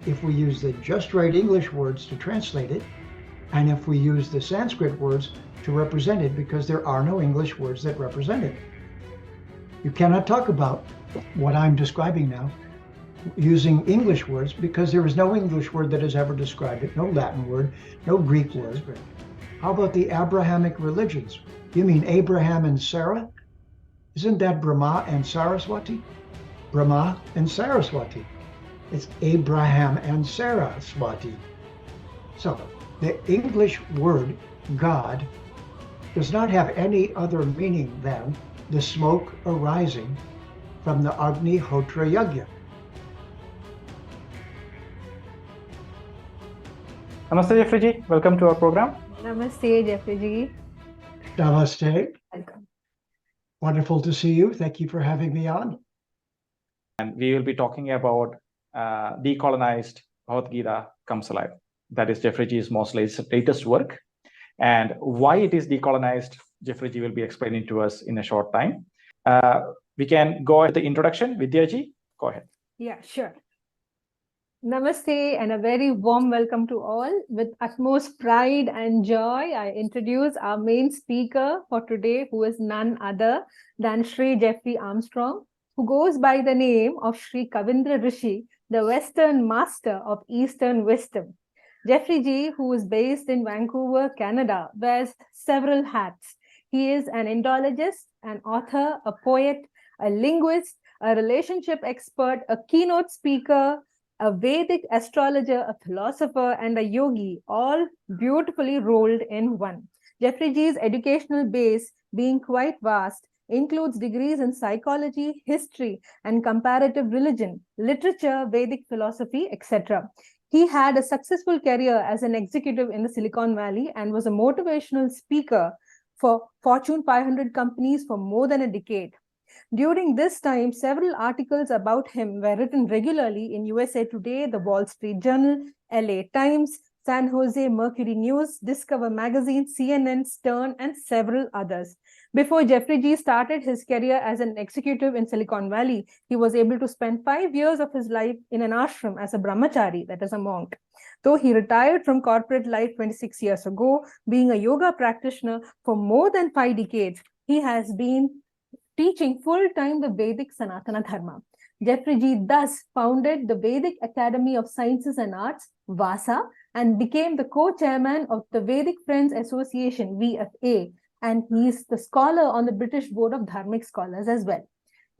if we use the just right English words to translate it, and if we use the Sanskrit words to represent it, because there are no English words that represent it. You cannot talk about what I'm describing now using English words, because there is no English word that has ever described it, no Latin word, no Greek word. How about the Abrahamic religions? You mean Abraham and Sarah? Isn't that Brahma and Saraswati? Brahma and Saraswati. It's Abraham and Saraswati. So the English word God does not have any other meaning than the smoke arising from the Agnihotra Yajna. Namaste, Jeffrey ji. Welcome to our program. Namaste, Jeffrey ji. Namaste. Welcome. Wonderful to see you. Thank you for having me on. And we will be talking about Decolonized Bhagavad Gita Comes Alive. That is Jeffrey ji's most latest work. And why it is decolonized, Jeffrey ji will be explaining to us in a short time. We can go at the introduction. Vidya ji, go ahead. Yeah, sure. Namaste and a very warm welcome to all. With utmost pride and joy, I introduce our main speaker for today, who is none other than Shri Jeffrey Armstrong, who goes by the name of Shri Kavindra Rishi, the Western Master of Eastern Wisdom. Jeffrey ji, who is based in Vancouver, Canada, wears several hats. He is an Indologist, an author, a poet, a linguist, a relationship expert, a keynote speaker, a Vedic astrologer, a philosopher, and a yogi, all beautifully rolled in one. Jeffrey ji's educational base, being quite vast, includes degrees in psychology, history, and comparative religion, literature, Vedic philosophy, etc. He had a successful career as an executive in the Silicon Valley and was a motivational speaker for Fortune 500 companies for more than a decade. During this time, several articles about him were written regularly in USA Today, the Wall Street Journal, LA Times, San Jose Mercury News, Discover Magazine, CNN, Stern, and several others. Before Jeffrey ji started his career as an executive in Silicon Valley, he was able to spend 5 years of his life in an ashram as a brahmachari, that is a monk. Though he retired from corporate life 26 years ago, being a yoga practitioner for more than 5 decades, he has been teaching full-time the Vedic Sanatana Dharma. Jeffrey ji thus founded the Vedic Academy of Sciences and Arts, VASA, and became the co-chairman of the Vedic Friends Association, VFA, and he is the scholar on the British Board of Dharmic Scholars as well.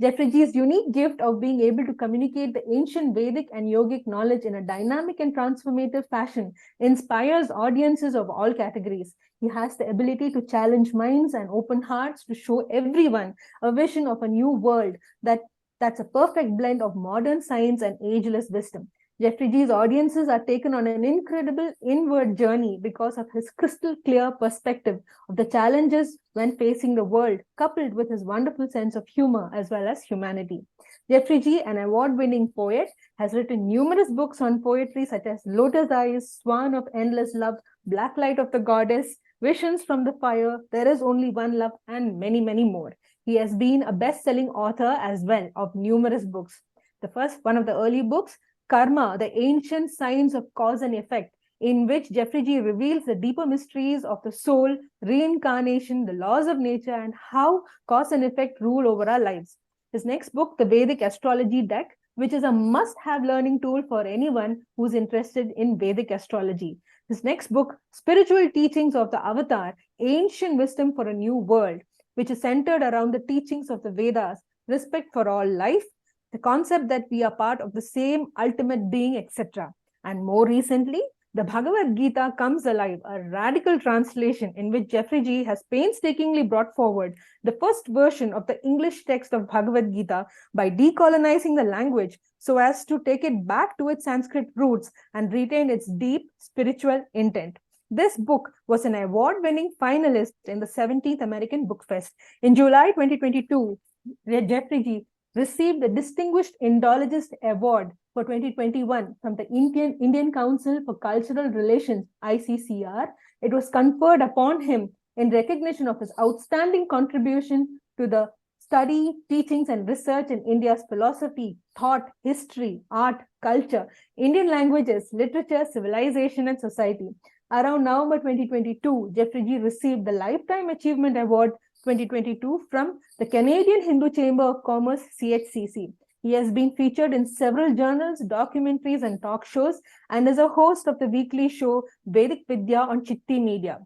Jeffrey ji's unique gift of being able to communicate the ancient Vedic and yogic knowledge in a dynamic and transformative fashion inspires audiences of all categories. He has the ability to challenge minds and open hearts to show everyone a vision of a new world that's a perfect blend of modern science and ageless wisdom. Jeffrey ji's audiences are taken on an incredible inward journey because of his crystal clear perspective of the challenges when facing the world, coupled with his wonderful sense of humor as well as humanity. Jeffrey ji, an award-winning poet, has written numerous books on poetry such as Lotus Eyes, Swan of Endless Love, Black Light of the Goddess, Visions from the Fire, There is Only One Love, and many, many more. He has been a best-selling author as well of numerous books. The first, one of the early books, Karma, the Ancient Science of Cause and Effect, in which Jeffrey ji reveals the deeper mysteries of the soul, reincarnation, the laws of nature, and how cause and effect rule over our lives. His next book, The Vedic Astrology Deck, which is a must-have learning tool for anyone who's interested in Vedic astrology. His next book, Spiritual Teachings of the Avatar, Ancient Wisdom for a New World, which is centered around the teachings of the Vedas, respect for all life, the concept that we are part of the same ultimate being, etc. And more recently, the Bhagavad Gita Comes Alive, a radical translation in which Jeffrey ji has painstakingly brought forward the first version of the English text of Bhagavad Gita by decolonizing the language so as to take it back to its Sanskrit roots and retain its deep spiritual intent. This book was an award-winning finalist in the 17th American Book Fest. In July 2022, Jeffrey ji received the Distinguished Indologist Award for 2021 from the Indian Council for Cultural Relations, ICCR. It was conferred upon him in recognition of his outstanding contribution to the study, teachings, and research in India's philosophy, thought, history, art, culture, Indian languages, literature, civilization, and society. Around November 2022, Jeffrey received the Lifetime Achievement Award 2022 from the Canadian Hindu Chamber of Commerce, CHCC. He has been featured in several journals, documentaries, and talk shows, and is a host of the weekly show Vedic Vidya on Chitti Media.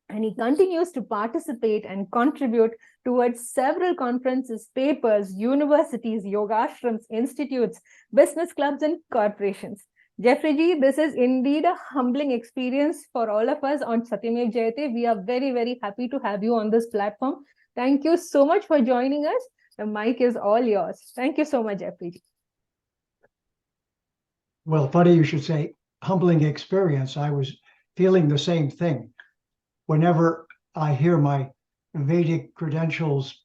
And he continues to participate and contribute towards several conferences, papers, universities, yoga ashrams, institutes, business clubs, and corporations. Jeffrey, this is indeed a humbling experience for all of us on Satyameva Jayate. We are very, very happy to have you on this platform. Thank you so much for joining us. The mic is all yours. Thank you so much, Jeffrey. Well, funny you should say humbling experience. I was feeling the same thing. Whenever I hear my Vedic credentials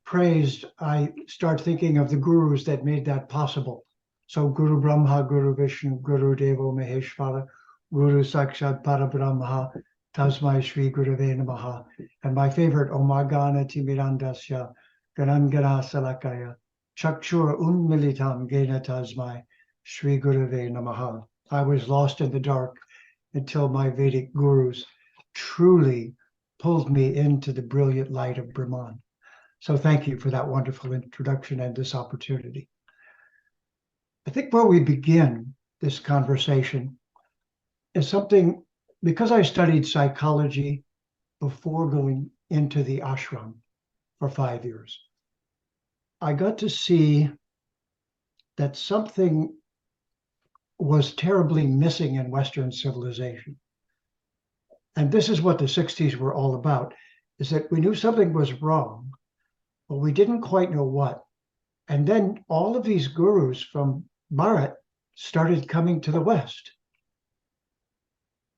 praised, I start thinking of the gurus that made that possible. So Guru Brahma, Guru Vishnu, Guru Devo Maheshwara, Guru Sakshat Parabrahma, Tasmai Shri Gurave Namaha. And my favorite, Omagana Timirandasya, Ganangana Salakaya, Chakshura Unmilitam Gena Tasmai Shri Gurave Namaha. I was lost in the dark until my Vedic gurus truly pulled me into the brilliant light of Brahman. So thank you for that wonderful introduction and this opportunity. I think where we begin this conversation is something, because I studied psychology before going into the ashram for 5 years, I got to see that something was terribly missing in Western civilization. And this is what the 60s were all about, is that we knew something was wrong, but we didn't quite know what. And then all of these gurus from Bharat started coming to the West.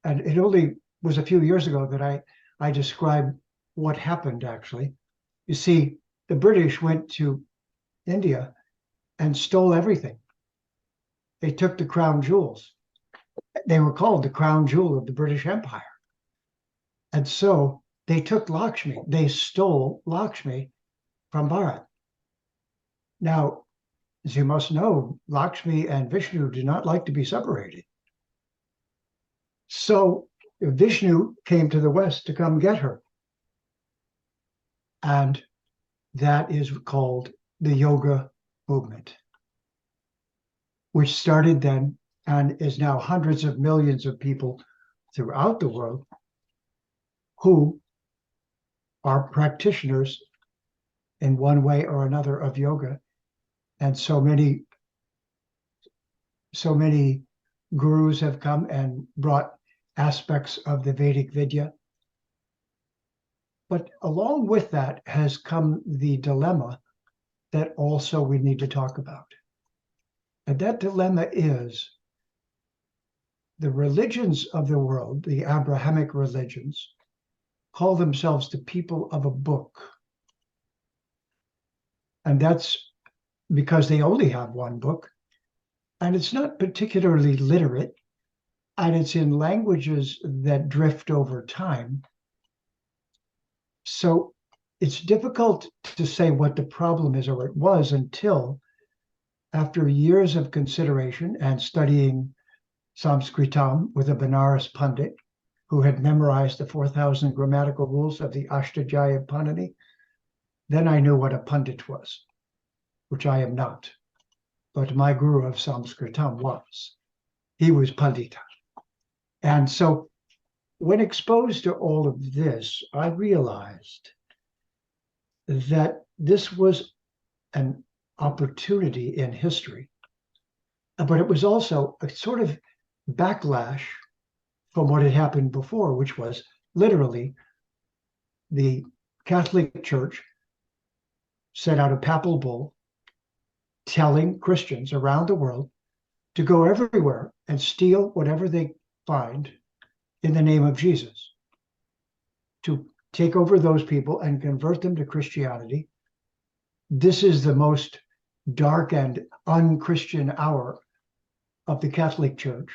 And it only was a few years ago that I described what happened, actually. You see, the British went to India and stole everything. They took the crown jewels. They were called the crown jewel of the British Empire. And so they took Lakshmi. They stole Lakshmi from Bharat. Now, as you must know, Lakshmi and Vishnu do not like to be separated. So Vishnu came to the West to come get her. And that is called the yoga movement, which started then and is now hundreds of millions of people throughout the world who are practitioners in one way or another of yoga. And so many gurus have come and brought aspects of the Vedic Vidya. But along with that has come the dilemma that also we need to talk about. And that dilemma is the religions of the world, the Abrahamic religions, call themselves the people of a book. And that's because they only have one book, and it's not particularly literate, and it's in languages that drift over time. So it's difficult to say what the problem is, or it was, until after years of consideration and studying Sanskritam with a Benares Pandit who had memorized the 4,000 grammatical rules of the Ashtadhyayi Panini, then I knew what a Pandit was, which I am not. But my guru of Sanskritam was. He was Pandita. And so when exposed to all of this, I realized that this was an opportunity in history, but it was also a sort of backlash from what had happened before, which was literally the Catholic Church set out a papal bull telling Christians around the world to go everywhere and steal whatever they find in the name of Jesus, to take over those people and convert them to Christianity. This is the most dark and un-Christian hour of the Catholic Church.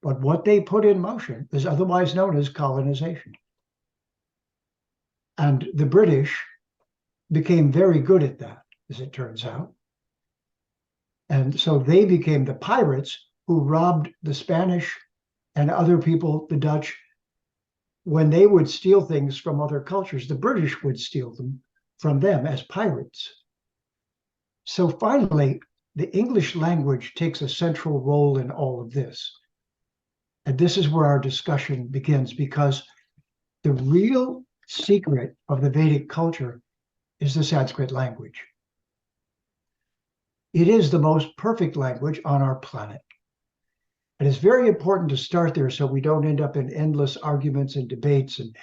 But what they put in motion is otherwise known as colonization. And the British became very good at that, as it turns out. And so they became the pirates who robbed the Spanish and other people, the Dutch. When they would steal things from other cultures, the British would steal them from them as pirates. So finally, the English language takes a central role in all of this. And this is where our discussion begins, because the real secret of the Vedic culture is the Sanskrit language. It is the most perfect language on our planet. And it's very important to start there so we don't end up in endless arguments and debates and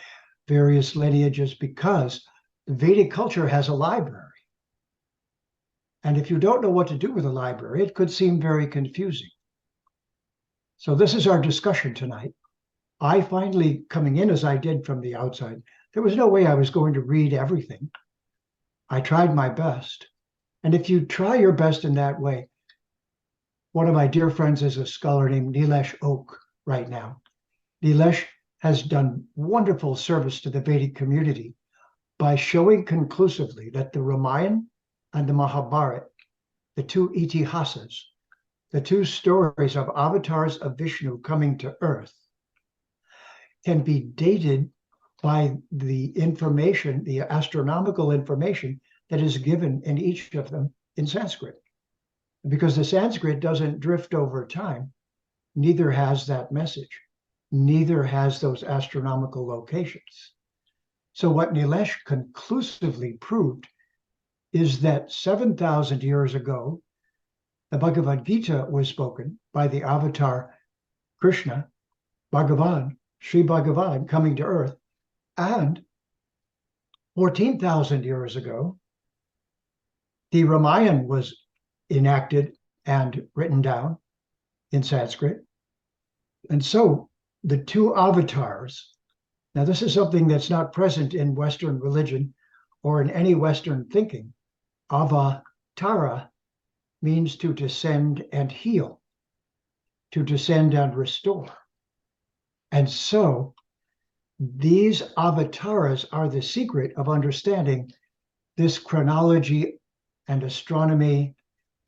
various lineages, because the Vedic culture has a library. And if you don't know what to do with a library, it could seem very confusing. So this is our discussion tonight. I finally, coming in as I did from the outside, there was no way I was going to read everything. I tried my best. And if you try your best in that way, one of my dear friends is a scholar named Nilesh Oak right now. Nilesh has done wonderful service to the Vedic community by showing conclusively that the Ramayana and the Mahabharata, the two itihasas, the two stories of avatars of Vishnu coming to earth, can be dated by the information, the astronomical information that is given in each of them in Sanskrit. Because the Sanskrit doesn't drift over time, neither has that message, neither has those astronomical locations. So what Nilesh conclusively proved is that 7,000 years ago, the Bhagavad Gita was spoken by the avatar Krishna, Bhagavad, Shri Bhagavad coming to earth, and 14,000 years ago, the Ramayana was enacted and written down in Sanskrit. And so the two avatars, now this is something that's not present in Western religion or in any Western thinking. Avatara means to descend and heal, to descend and restore. And so these avatars are the secret of understanding this chronology and astronomy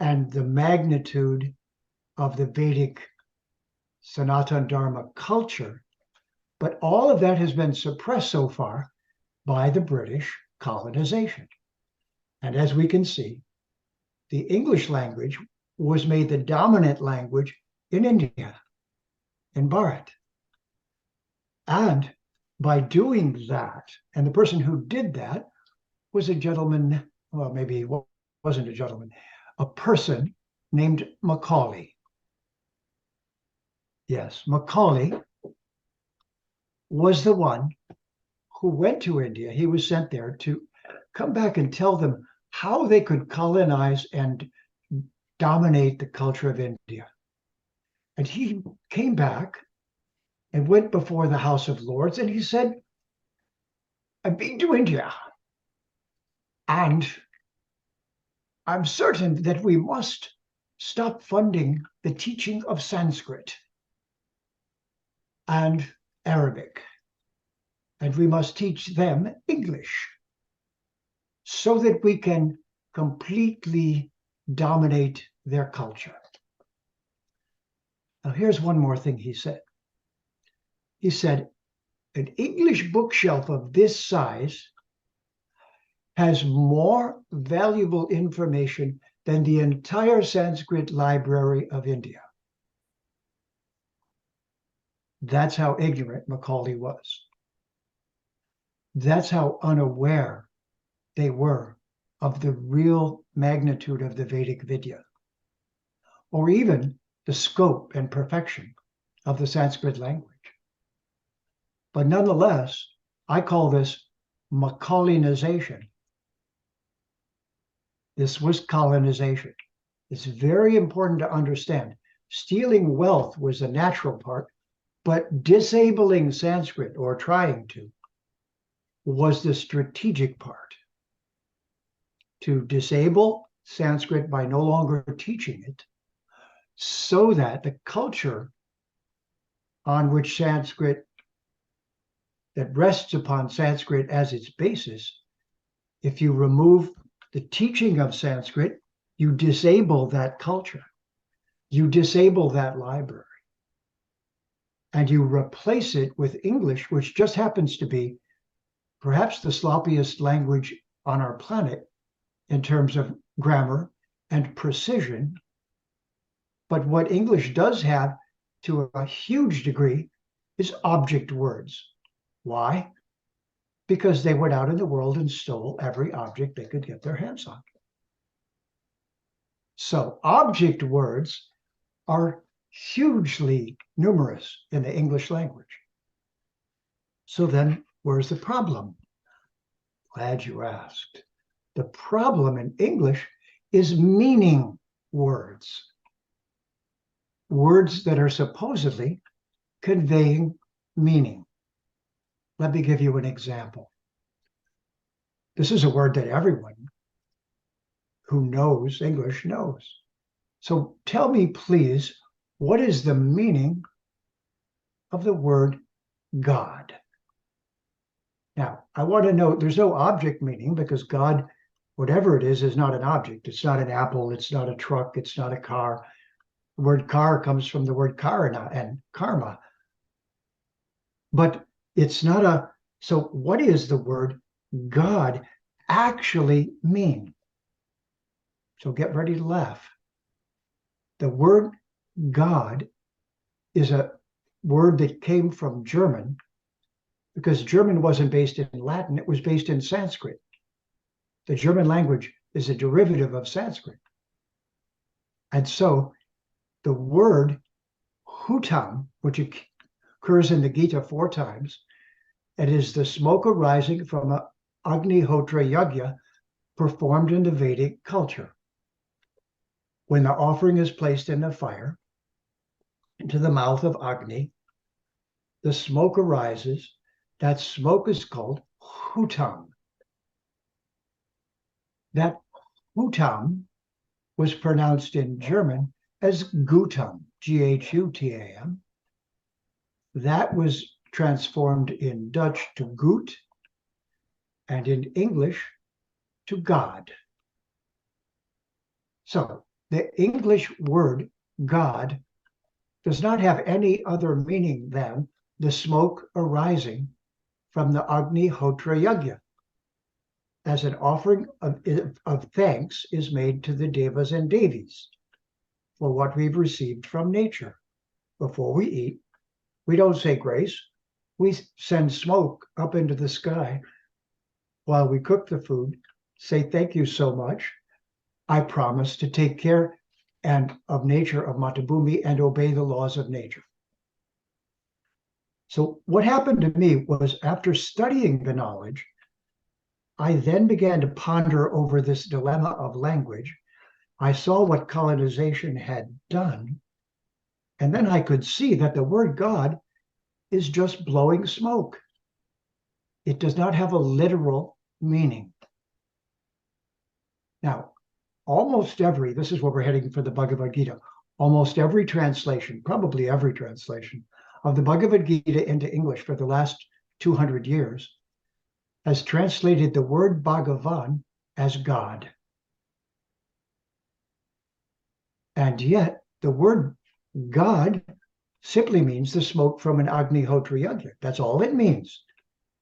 and the magnitude of the Vedic Sanatana Dharma culture. But all of that has been suppressed so far by the British colonization. And as we can see, the English language was made the dominant language in India, in Bharat. And by doing that, and the person who did that was a gentleman, well, maybe he wasn't a gentleman, a person named Macaulay. Yes, Macaulay was the one who went to India. He was sent there to come back and tell them how they could colonize and dominate the culture of India. And he came back and went before the House of Lords, and he said, I've been to India, and I'm certain that we must stop funding the teaching of Sanskrit and Arabic, and we must teach them English so that we can completely dominate their culture. Now, here's one more thing he said. He said, an English bookshelf of this size has more valuable information than the entire Sanskrit library of India. That's how ignorant Macaulay was. That's how unaware they were of the real magnitude of the Vedic Vidya, or even the scope and perfection of the Sanskrit language. But nonetheless, I call this Macaulayization. This was colonization. It's very important to understand. Stealing wealth was the natural part, but disabling Sanskrit, or trying to, was the strategic part. To disable Sanskrit by no longer teaching it, so that the culture on which Sanskrit, that rests upon Sanskrit as its basis, If you remove the teaching of Sanskrit, you disable that culture. You disable that library. And you replace it with English, which just happens to be perhaps the sloppiest language on our planet in terms of grammar and precision. But what English does have to a huge degree is object words. Why? Because they went out in the world and stole every object they could get their hands on. So object words are hugely numerous in the English language. So then, where's the problem? Glad you asked. The problem in English is meaning words. Words that are supposedly conveying meaning. Let me give you an example. This is a word that everyone who knows English knows. So tell me, please, what is the meaning of the word God? Now, I want to know, there's no object meaning because God, whatever it is not an object. It's not an apple. It's not a truck. It's not a car. The word car comes from the word karana and karma. But it's not a, so what is the word God actually mean? So get ready to laugh. The word God is a word that came from German because German wasn't based in Latin, it was based in Sanskrit. The German language is a derivative of Sanskrit. And so the word hutam, which occurs in the Gita 4 times, it is the smoke arising from a Agnihotra Yajna performed in the Vedic culture. When the offering is placed in the fire, into the mouth of Agni, the smoke arises. That smoke is called hutam. That hutam was pronounced in German as gutam, G-H-U-T-A-M. That was transformed in Dutch to gut, and in English to God. So the English word God does not have any other meaning than the smoke arising from the Agnihotra Yajna, as an offering of thanks is made to the devas and devis for what we've received from nature. Before we eat, we don't say grace. We send smoke up into the sky while we cook the food, say thank you so much. I promise to take care and of nature of Matabhumi and obey the laws of nature. So what happened to me was, after studying the knowledge, I then began to ponder over this dilemma of language. I saw what colonization had done, and then I could see that the word God is just blowing smoke. It does not have a literal meaning. Now, this is where we're heading for the Bhagavad Gita, almost every translation, probably every translation of the Bhagavad Gita into English for the last 200 years has translated the word Bhagavan as God. And yet the word God simply means the smoke from an Agnihotra Yajna. That's all it means.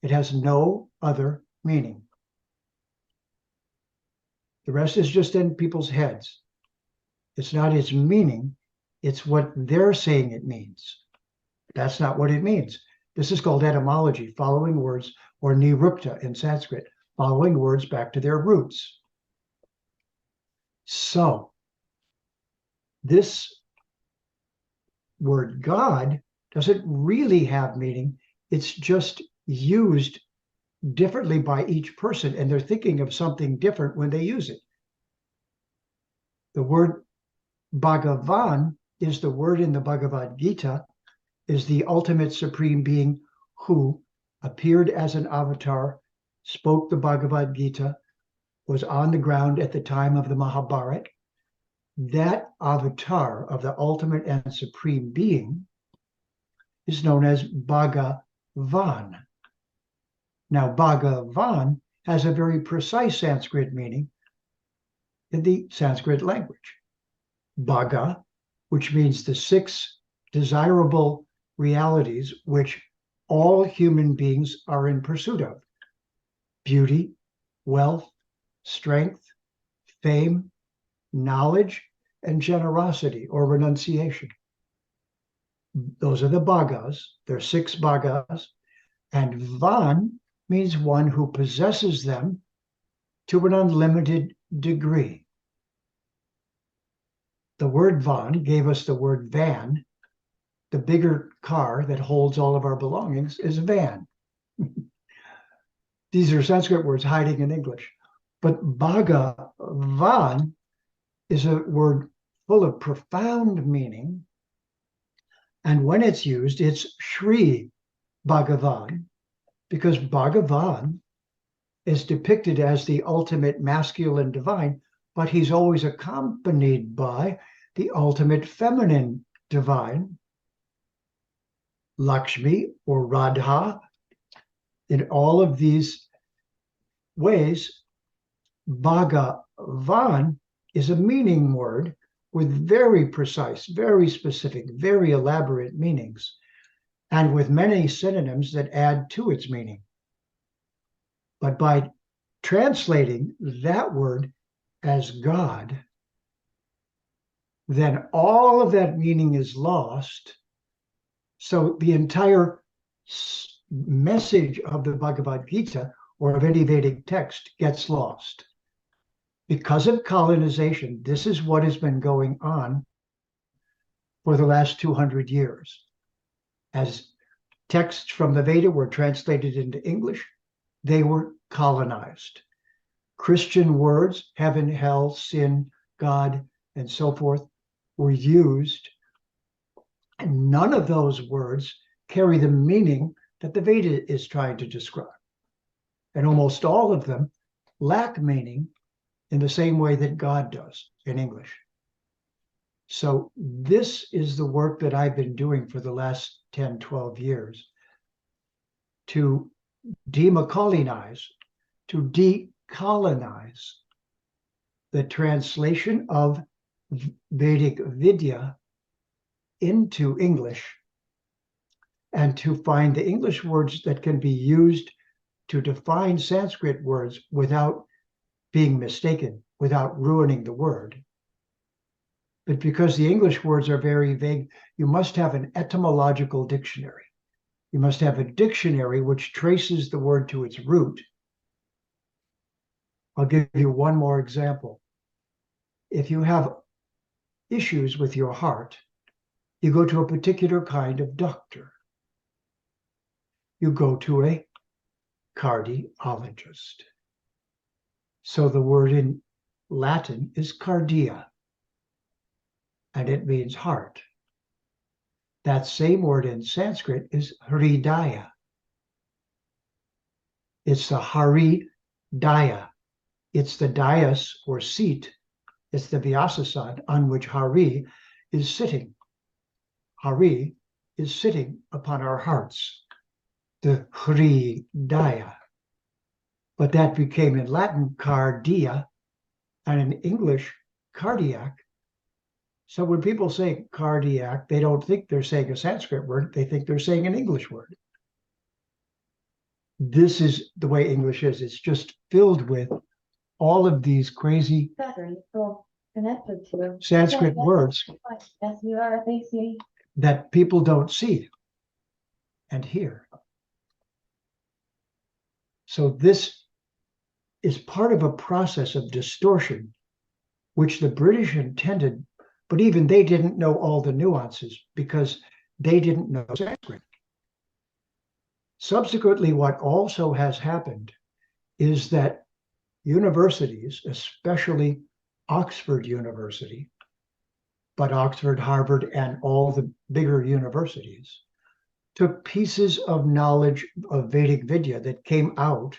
It has no other meaning. The rest is just in people's heads. It's not its meaning, it's what they're saying it means. That's not what it means. This is called etymology, following words, or nirupta in Sanskrit, following words back to their roots. So, this word God doesn't really have meaning. It's just used differently by each person, and they're thinking of something different when they use it. The word Bhagavan is the word in the Bhagavad Gita, is the ultimate supreme being who appeared as an avatar, spoke the Bhagavad Gita, was on the ground at the time of the Mahabharata. That avatar of the ultimate and supreme being is known as Bhagavan. Now, Bhagavan has a very precise Sanskrit meaning in the Sanskrit language. Bhaga, which means the 6 desirable realities which all human beings are in pursuit of: beauty, wealth, strength, fame, knowledge, and generosity or renunciation. Those are the bhagas. There are 6 bhagas. And van means one who possesses them to an unlimited degree. The word van gave us the word van. The bigger car that holds all of our belongings is van. These are Sanskrit words hiding in English. But Bhagavan is a word full of profound meaning. And when it's used, it's Shri Bhagavan, because Bhagavan is depicted as the ultimate masculine divine, but he's always accompanied by the ultimate feminine divine, Lakshmi or Radha. In all of these ways, Bhagavan is a meaning word with very precise, very specific, very elaborate meanings, and with many synonyms that add to its meaning. But by translating that word as God, then all of that meaning is lost. So the entire message of the Bhagavad Gita or of any Vedic text gets lost. Because of colonization, this is what has been going on for the last 200 years. As texts from the Veda were translated into English, they were colonized. Christian words, heaven, hell, sin, God, and so forth, were used, and none of those words carry the meaning that the Veda is trying to describe. And almost all of them lack meaning in the same way that God does in English. So this is the work that I've been doing for the last 10, 12 years, to decolonize, to decolonize the translation of Vedic Vidya into English, and to find the English words that can be used to define Sanskrit words without being mistaken, without ruining the word. But because the English words are very vague, you must have an etymological dictionary. You must have a dictionary which traces the word to its root. I'll give you one more example. If you have issues with your heart, you go to a particular kind of doctor. You go to a cardiologist. So the word in Latin is cardia, and it means heart. That same word in Sanskrit is hridaya. It's the Hari Daya. It's the dais or seat. It's the Vyasasana on which Hari is sitting. Hari is sitting upon our hearts, the Hridaya. But that became in Latin cardia, and in English cardiac. So when people say cardiac, they don't think they're saying a Sanskrit word, they think they're saying an English word. This is the way English is. It's just filled with all of these crazy Sanskrit words that people don't see and hear. So this is part of a process of distortion, which the British intended, but even they didn't know all the nuances because they didn't know Sanskrit. Subsequently, what also has happened is that universities, especially Oxford University, but Oxford, Harvard, and all the bigger universities, took pieces of knowledge of Vedic Vidya that came out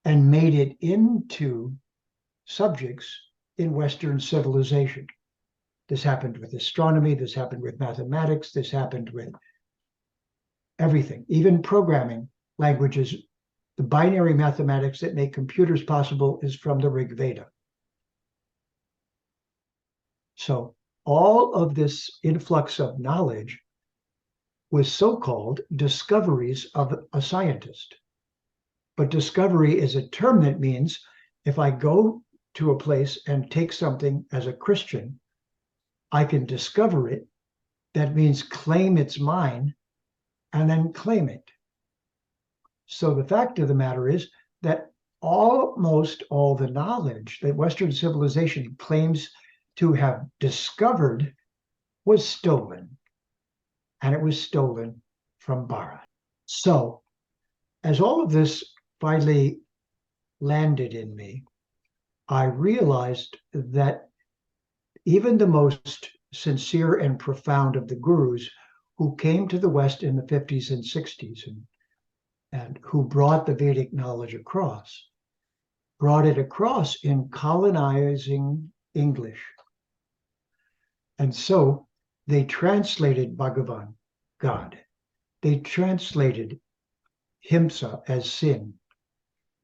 and made it into subjects in Western civilization. This happened with astronomy, this happened with mathematics, this happened with everything. Even programming languages The binary mathematics that make computers possible is from the Rig Veda. So all of this influx of knowledge was so-called discoveries of a scientist. But discovery is a term that means if I go to a place and take something as a Christian, I can discover it. That means claim it's mine and then claim it. So the fact of the matter is that almost all the knowledge that Western civilization claims to have discovered was stolen. And it was stolen from Bharat. So as all of this finally landed in me, I realized that even the most sincere and profound of the gurus who came to the West in the 50s and 60s and who brought the Vedic knowledge across, brought it across in colonizing English. And so they translated Bhagavan, God. They translated Himsa as sin.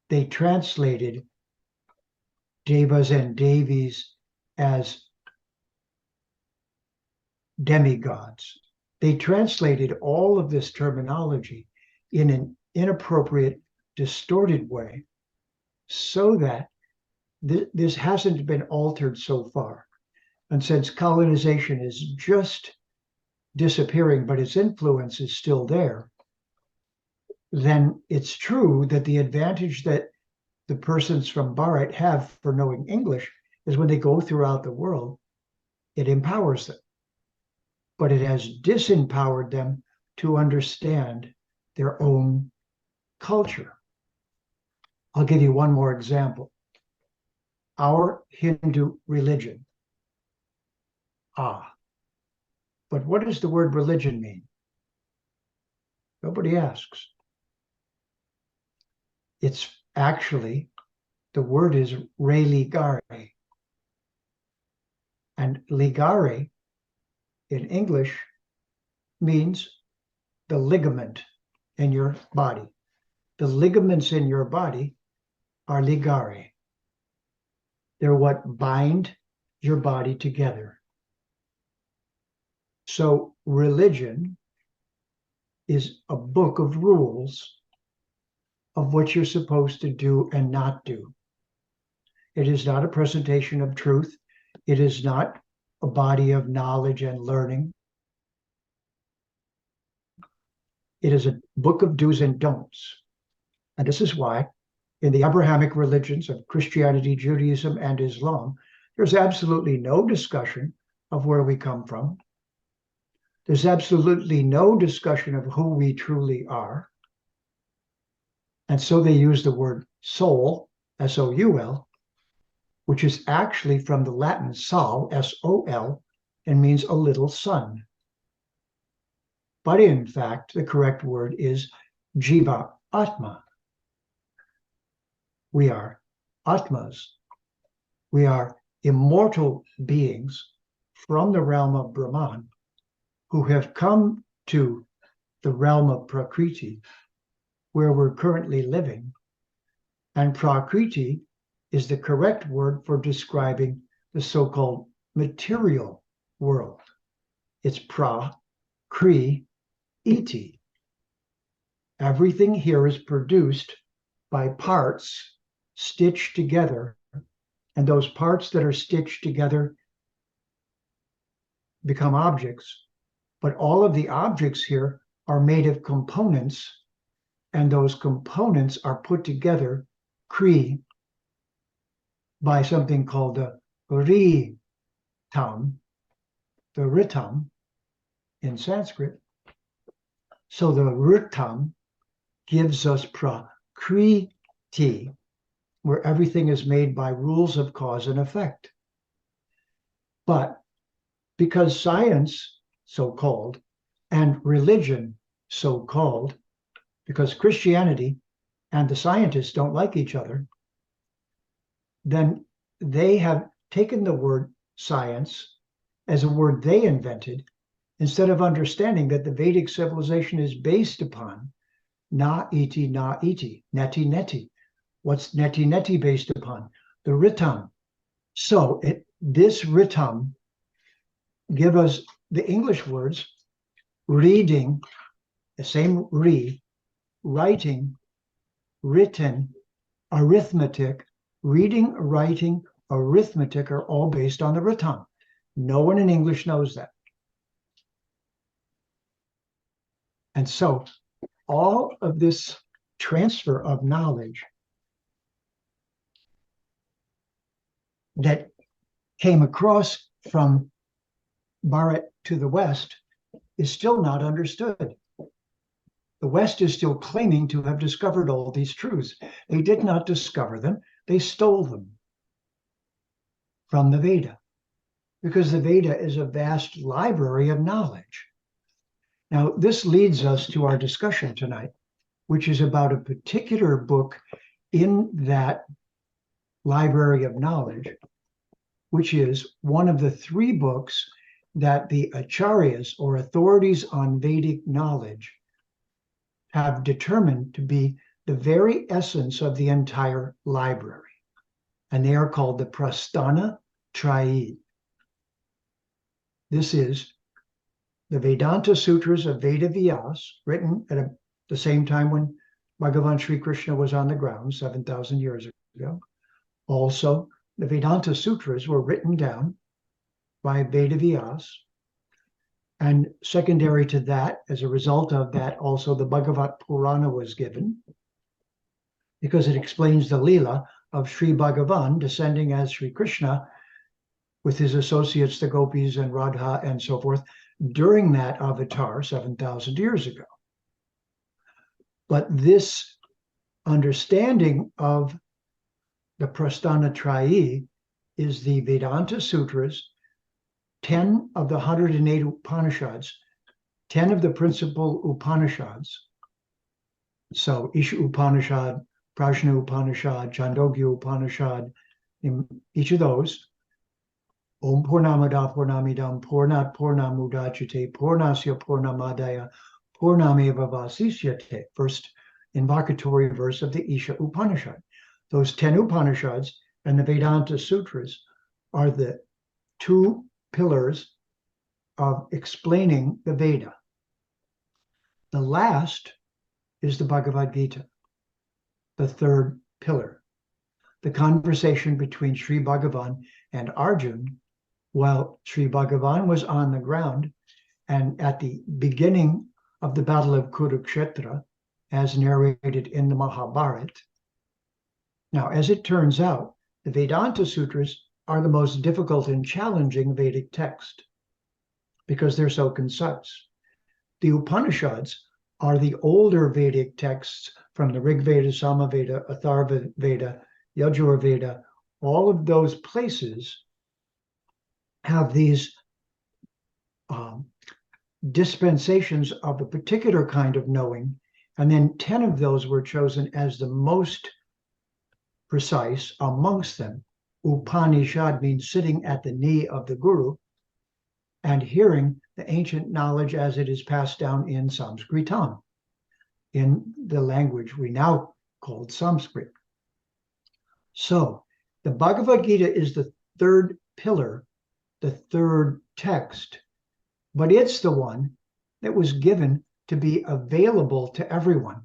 They translated Devas and Devis as demigods. They translated all of this terminology in an inappropriate, distorted way so that this hasn't been altered so far. And since colonization is just disappearing, but its influence is still there, then it's true that the advantage that the persons from Bharat have for knowing English is when they go throughout the world, it empowers them. But it has disempowered them to understand their own culture. I'll give you one more example. Our Hindu religion. But what does the word religion mean? Nobody asks. It's actually, the word is religare. And ligare in English means the ligament in your body. The ligaments in your body are ligare. They're what bind your body together. So religion is a book of rules of what you're supposed to do and not do. It is not a presentation of truth. It is not a body of knowledge and learning. It is a book of do's and don'ts. And this is why in the Abrahamic religions of Christianity, Judaism, and Islam, there's absolutely no discussion of where we come from. There's absolutely no discussion of who we truly are. And so they use the word soul, S-O-U-L, which is actually from the Latin sol, S-O-L, and means a little son. But in fact, the correct word is jiva atma. We are atmas. We are immortal beings from the realm of Brahman who have come to the realm of Prakriti, where we're currently living. And Prakriti is the correct word for describing the so-called material world. It's pra-kri-iti. Everything here is produced by parts stitched together, and those parts that are stitched together become objects. But all of the objects here are made of components, and those components are put together, kri, by something called the ritam, the ritam in Sanskrit. So the ritam gives us prakriti, where everything is made by rules of cause and effect. But because science, so-called, and religion, so-called, because Christianity and the scientists don't like each other, then they have taken the word science as a word they invented, instead of understanding that the Vedic civilization is based upon Na iti, neti neti. What's neti based upon? The ritam. So this ritam give us the English words, reading, the same re, writing, written, arithmetic, reading, writing, arithmetic are all based on the ritam. No one in English knows that. And so all of this transfer of knowledge that came across from Bharat to the West is still not understood. The West is still claiming to have discovered all these truths. They did not discover them. They stole them from the Veda, because the Veda is a vast library of knowledge. Now, this leads us to our discussion tonight, which is about a particular book in that library of knowledge, which is one of the 3 books that the acharyas, or authorities on Vedic knowledge, have determined to be the very essence of the entire library. And they are called the Prasthana Trayi. This is the Vedanta Sutras of Veda Vyas, written at the same time when Bhagavan Sri Krishna was on the ground 7,000 years ago. Also, the Vedanta Sutras were written down by Veda Vyas. And secondary to that, as a result of that, also the Bhagavad Purana was given, because it explains the Leela of Sri Bhagavan descending as Sri Krishna with his associates, the gopis and Radha and so forth, during that avatar 7,000 years ago. But this understanding of the Prasthana Trayi is the Vedanta Sutras, 10 of the 108 Upanishads, 10 of the principal Upanishads. So Isha Upanishad, Prajna Upanishad, Chandogya Upanishad, in each of those, Om Purnamada Purnamidam Purnat Purnamudachate Purnasya Purnamadaya Purnameva Vasisyate, first invocatory verse of the Isha Upanishad. Those 10 Upanishads and the Vedanta Sutras are the 2 pillars of explaining the Veda. The last is the Bhagavad Gita, the 3rd pillar. The conversation between Sri Bhagavan and Arjan while Sri Bhagavan was on the ground and at the beginning of the Battle of Kurukshetra, as narrated in the Mahabharata. Now, as it turns out, the Vedanta Sutras are the most difficult and challenging Vedic text because they're so concise. The Upanishads are the older Vedic texts from the Rig Veda, Samaveda, Atharva Veda, Yajur Veda. All of those places have these dispensations of a particular kind of knowing, and then 10 of those were chosen as the most precise amongst them. Upanishad means sitting at the knee of the Guru and hearing the ancient knowledge as it is passed down in Sanskritam, in the language we now call Sanskrit. So the Bhagavad Gita is the 3rd pillar, the 3rd text, but it's the one that was given to be available to everyone,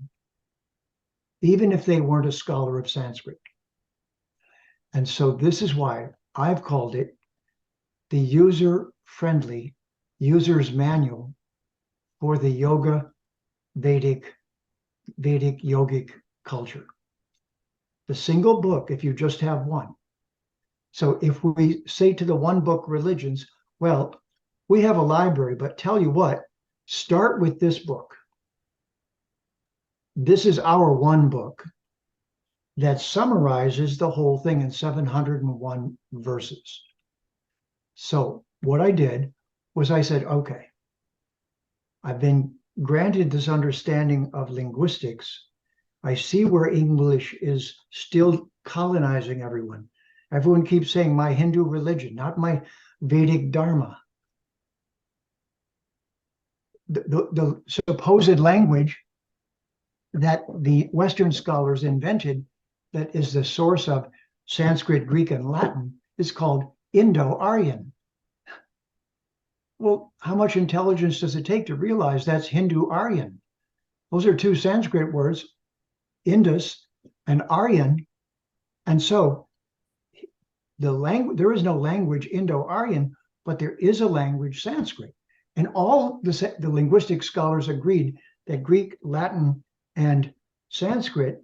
even if they weren't a scholar of Sanskrit. And so this is why I've called it the user-friendly user's manual for the yoga Vedic yogic culture. The single book, if you just have one. So if we say to the one book religions, well, we have a library, but tell you what, start with this book. This is our one book that summarizes the whole thing in 701 verses. So what I did was I said, okay, I've been granted this understanding of linguistics. I see where English is still colonizing everyone. Everyone keeps saying my Hindu religion, not my Vedic Dharma. The supposed language that the Western scholars invented, that is the source of Sanskrit, Greek, and Latin, is called Indo-Aryan. Well, how much intelligence does it take to realize that's Hindu-Aryan? Those are two Sanskrit words, Indus and Aryan. And so there is no language Indo-Aryan, but there is a language Sanskrit. And all the linguistic scholars agreed that Greek, Latin, and Sanskrit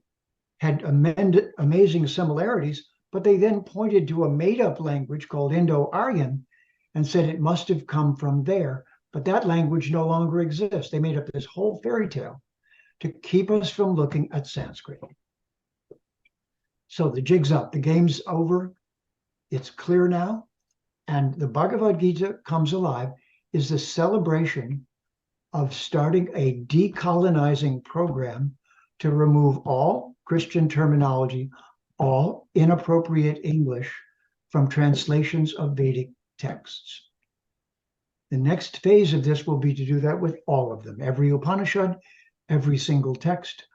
had amazing similarities, but they then pointed to a made-up language called Indo-Aryan and said it must have come from there. But that language no longer exists. They made up this whole fairy tale to keep us from looking at Sanskrit. So the jig's up, the game's over, it's clear now, and the Bhagavad Gita comes alive is the celebration of starting a decolonizing program to remove all Christian terminology, all inappropriate English from translations of Vedic texts. The next phase of this will be to do that with all of them. Every Upanishad, every single text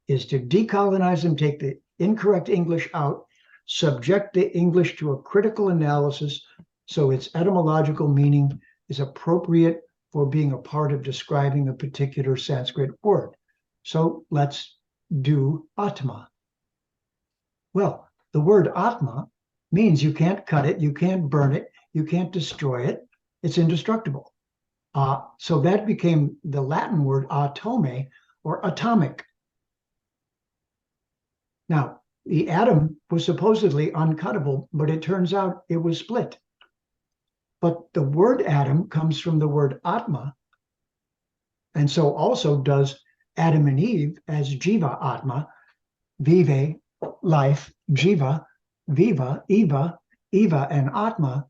is to decolonize them, take the incorrect English out, subject the English to a critical analysis so its etymological meaning is appropriate for being a part of describing a particular Sanskrit word. So let's do Atma. Well, the word Atma means you can't cut it, you can't burn it, you can't destroy it. It's indestructible. So that became the Latin word atome, or atomic. Now, the atom was supposedly uncuttable, but it turns out it was split. But the word atom comes from the word Atma, and so also does Adam and Eve as Jiva Atma, Vive, life, Jiva, Viva, Eva, Eva, and Atma.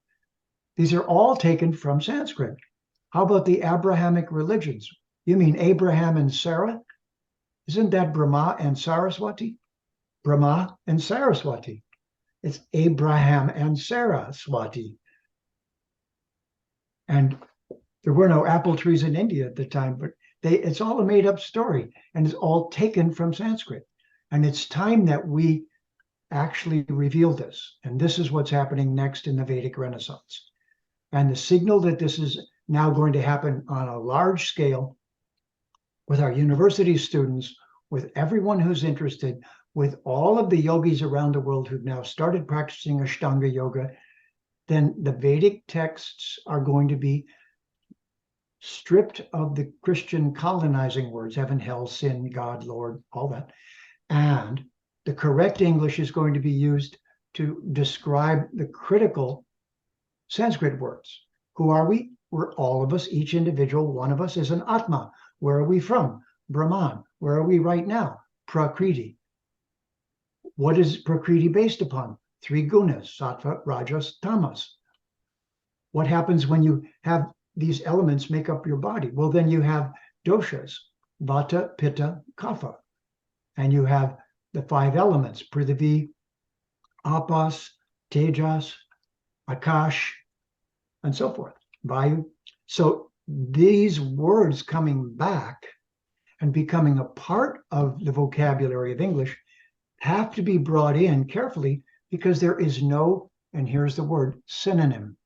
These are all taken from Sanskrit. How about the Abrahamic religions? You mean Abraham and Sarah? Isn't that Brahma and Saraswati? Brahma and Saraswati. It's Abraham and Saraswati. And there were no apple trees in India at the time, but it's all a made-up story, and it's all taken from Sanskrit. And it's time that we actually reveal this. And this is what's happening next in the Vedic Renaissance. And the signal that this is now going to happen on a large scale with our university students, with everyone who's interested, with all of the yogis around the world who've now started practicing Ashtanga yoga, then the Vedic texts are going to be stripped of the Christian colonizing words, heaven, hell, sin, God, Lord, all that. And the correct English is going to be used to describe the critical Sanskrit words. Who are we? We're all of us, each individual one of us is an Atma. Where are we from? Brahman. Where are we right now? Prakriti. What is Prakriti based upon? Three gunas, sattva, rajas, tamas. What happens when you have these elements make up your body? Well, then you have doshas, vata, pitta, kapha. And you have the five elements, prithvi, apas, tejas, akash, and so forth, vayu. So these words coming back and becoming a part of the vocabulary of English have to be brought in carefully, because there is no, and here's the word, synonym.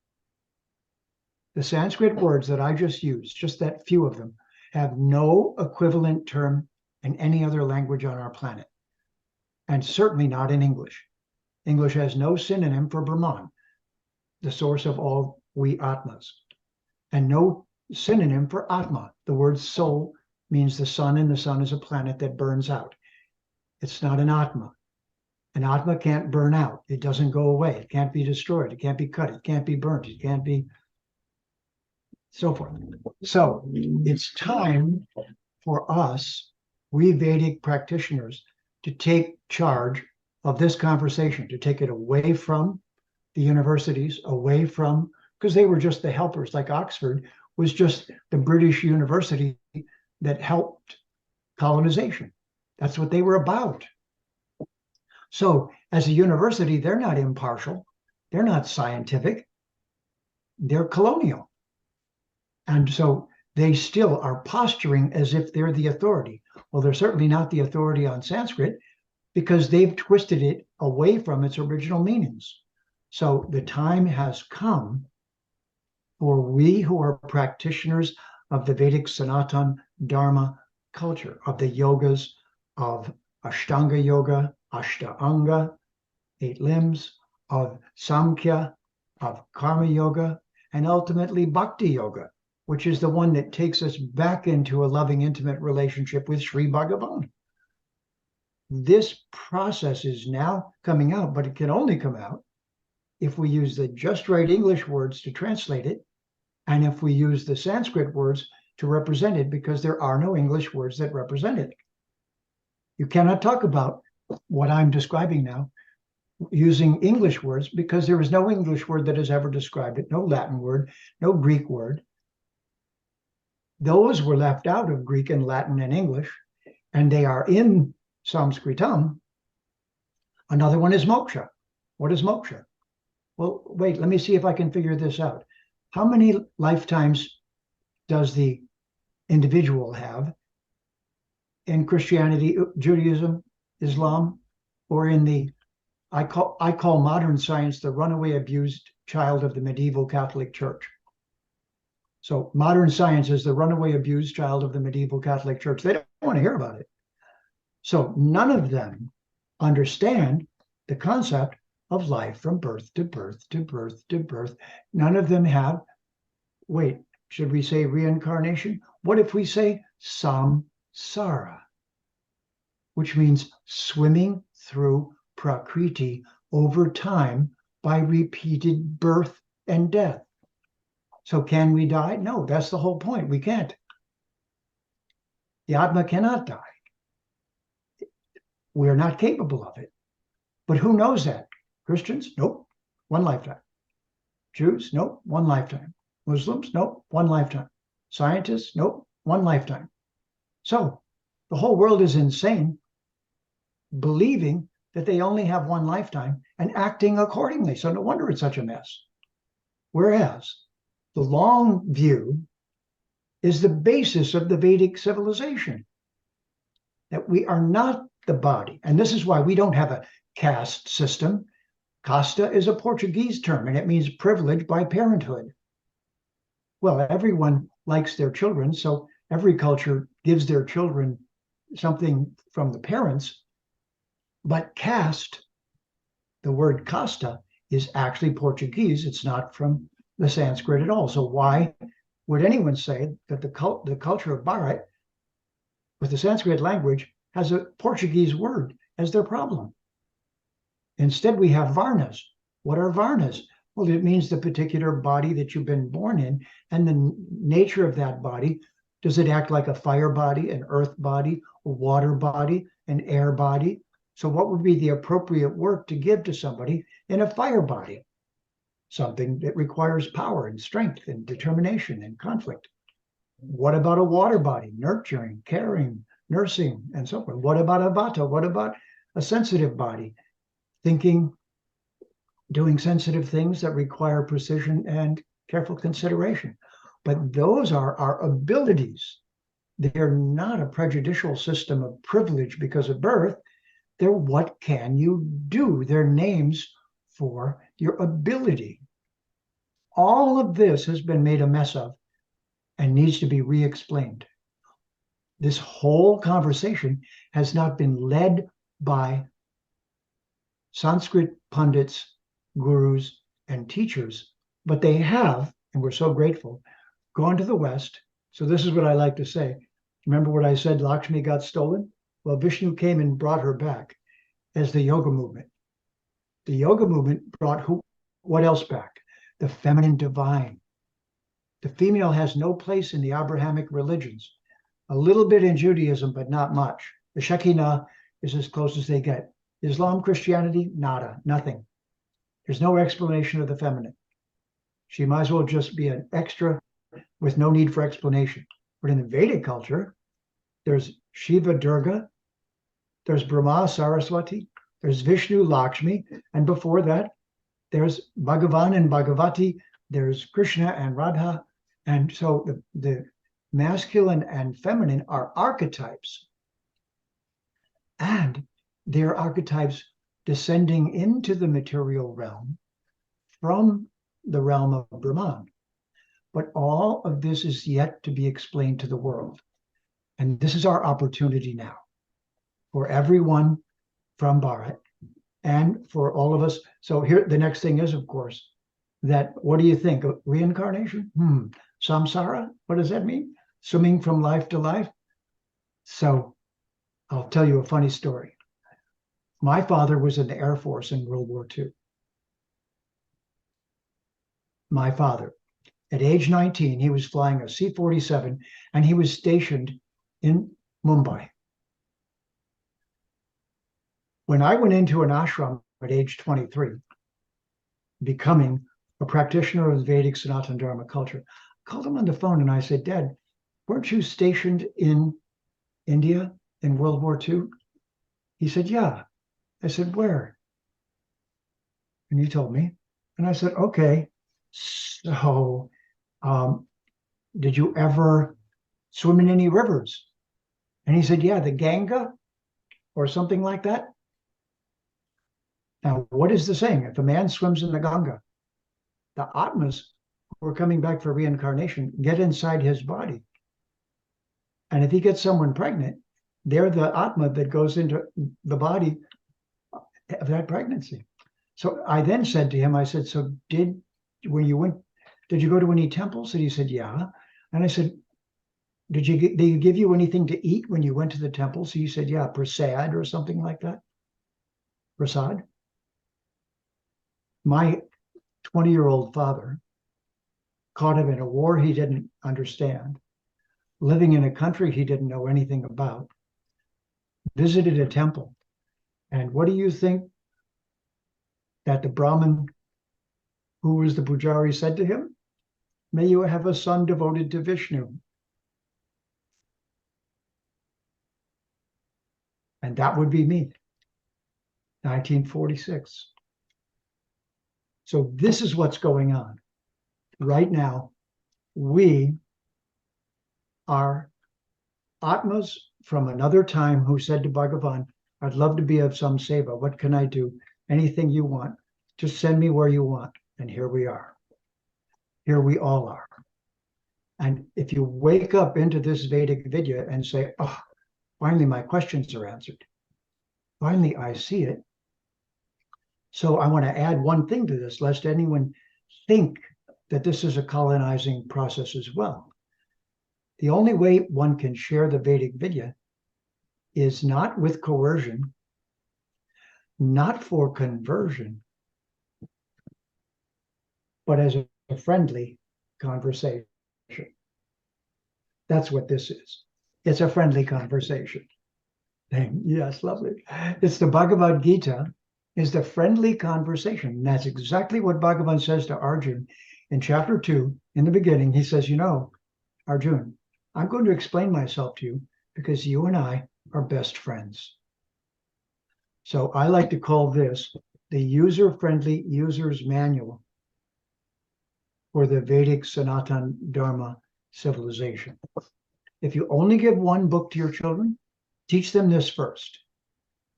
The Sanskrit words that I just used, just that few of them, have no equivalent term in any other language on our planet, and certainly not in English. English has no synonym for Brahman, the source of all we Atmas, and no synonym for Atma. The word soul means the sun, and the sun is a planet that burns out. It's not an Atma. An Atma can't burn out. It doesn't go away. It can't be destroyed. It can't be cut. It can't be burnt. It can't be so forth. So it's time for us, we Vedic practitioners, to take charge of this conversation, to take it away from the universities, away from, because they were just the helpers, like Oxford was just the British university that helped colonization. That's what they were about. So as a university, they're not impartial. They're not scientific. They're colonial. And so they still are posturing as if they're the authority. Well, they're certainly not the authority on Sanskrit because they've twisted it away from its original meanings. So the time has come for we who are practitioners of the Vedic Sanatan Dharma culture, of the yogas, of Ashtanga Yoga, Ashtanga, 8 limbs, of Samkhya, of Karma Yoga, and ultimately Bhakti Yoga, which is the one that takes us back into a loving, intimate relationship with Shri Bhagavan. This process is now coming out, but it can only come out if we use the just right English words to translate it, and if we use the Sanskrit words to represent it, because there are no English words that represent it. You cannot talk about what I'm describing now using English words because there is no English word that has ever described it, no Latin word, no Greek word. Those were left out of Greek and Latin and English, and they are in Sanskritam. Another one is moksha. What is moksha? Well, wait, let me see if I can figure this out. How many lifetimes does the individual have in Christianity, Judaism, Islam, or in the, I call modern science the runaway abused child of the medieval Catholic Church. So modern science is the runaway abused child of the medieval Catholic Church. They don't want to hear about it. So none of them understand the concept of life from birth to birth to birth to birth. None of them have, wait, should we say reincarnation? What if we say samsara, which means swimming through prakriti over time by repeated birth and death? So can we die? No, that's the whole point. We can't. The Atma cannot die. We're not capable of it. But who knows that? Christians? Nope, 1 lifetime. Jews? Nope, 1 lifetime. Muslims? Nope, 1 lifetime. Scientists? Nope, 1 lifetime. So the whole world is insane, believing that they only have 1 lifetime and acting accordingly. So no wonder it's such a mess. Whereas the long view is the basis of the Vedic civilization, that we are not the body. And this is why we don't have a caste system. Casta is a Portuguese term, and it means privilege by parenthood. Well, everyone likes their children, so every culture gives their children something from the parents. But caste, the word casta, is actually Portuguese. It's not from the Sanskrit at all. So why would anyone say that the culture of Bharat with the Sanskrit language has a Portuguese word as their problem? Instead, we have varnas. What are varnas? Well, it means the particular body that you've been born in and the nature of that body. Does it act like a fire body, an earth body, a water body, an air body? So what would be the appropriate work to give to somebody in a fire body? Something that requires power and strength and determination and conflict. What about a water body? Nurturing, caring, nursing, and so forth. What about a vata? What about a sensitive body? Thinking, doing sensitive things that require precision and careful consideration. But those are our abilities. They're not a prejudicial system of privilege because of birth. They're what can you do? They're names for your ability. All of this has been made a mess of and needs to be re-explained. This whole conversation has not been led by Sanskrit pundits, gurus, and teachers, but they have, and we're so grateful, gone to the West. So this is what I like to say. Remember what I said, Lakshmi got stolen? Well, Vishnu came and brought her back as the yoga movement. The yoga movement brought what else back? The feminine divine. The female has no place in the Abrahamic religions. A little bit in Judaism, but not much. The Shekinah is as close as they get. Islam, Christianity, nada, nothing. There's no explanation of the feminine. She might as well just be an extra with no need for explanation. But in the Vedic culture, there's Shiva, Durga, there's Brahma, Saraswati, there's Vishnu, Lakshmi, and before that, there's Bhagavan and Bhagavati, there's Krishna and Radha. And so the masculine and feminine are archetypes. And they're archetypes descending into the material realm from the realm of Brahman. But all of this is yet to be explained to the world. And this is our opportunity now for everyone from Bharat and for all of us. So here, the next thing is, of course, that what do you think? Reincarnation? Samsara? What does that mean? Swimming from life to life? So I'll tell you a funny story. My father was in the Air Force in World War II. My father. At age 19, he was flying a C-47 and he was stationed in Mumbai. When I went into an ashram at age 23, becoming a practitioner of the Vedic Sanatana Dharma culture, I called him on the phone and I said, Dad, weren't you stationed in India in World War II? He said, yeah. I said, where? And he told me. And I said, okay, so did you ever swim in any rivers? And he said, yeah, the Ganga or something like that. Now, what is the saying? If a man swims in the Ganga, the Atmas who are coming back for reincarnation get inside his body. And if he gets someone pregnant, they're the Atma that goes into the body of that pregnancy. So I then said to him, I said, so did you go to any temples? And he said, yeah. And I said, did they give you anything to eat when you went to the temples? So he said, yeah, prasad or something like that. Prasad. My 20-year-old father, caught him in a war he didn't understand, living in a country he didn't know anything about, visited a temple. And what do you think that the Brahmin, who was the Pujari, said to him? May you have a son devoted to Vishnu. And that would be me, 1946. So this is what's going on. Right now, we are Atmas from another time who said to Bhagavan, I'd love to be of some seva. What can I do? Anything you want. Just send me where you want. And here we are. Here we all are. And if you wake up into this Vedic Vidya and say, oh, finally my questions are answered. Finally, I see it. So I want to add one thing to this, lest anyone think that this is a colonizing process as well. The only way one can share the Vedic Vidya is not with coercion, not for conversion, but as a friendly conversation. That's what this is. It's a friendly conversation. Yes, lovely. It's the Bhagavad Gita is the friendly conversation. And that's exactly what Bhagavan says to Arjan in chapter 2. In the beginning, he says, you know, Arjun, I'm going to explain myself to you because you and I are best friends. So I like to call this the user-friendly user's manual for the Vedic Sanatana Dharma civilization. If you only give one book to your children, teach them this first.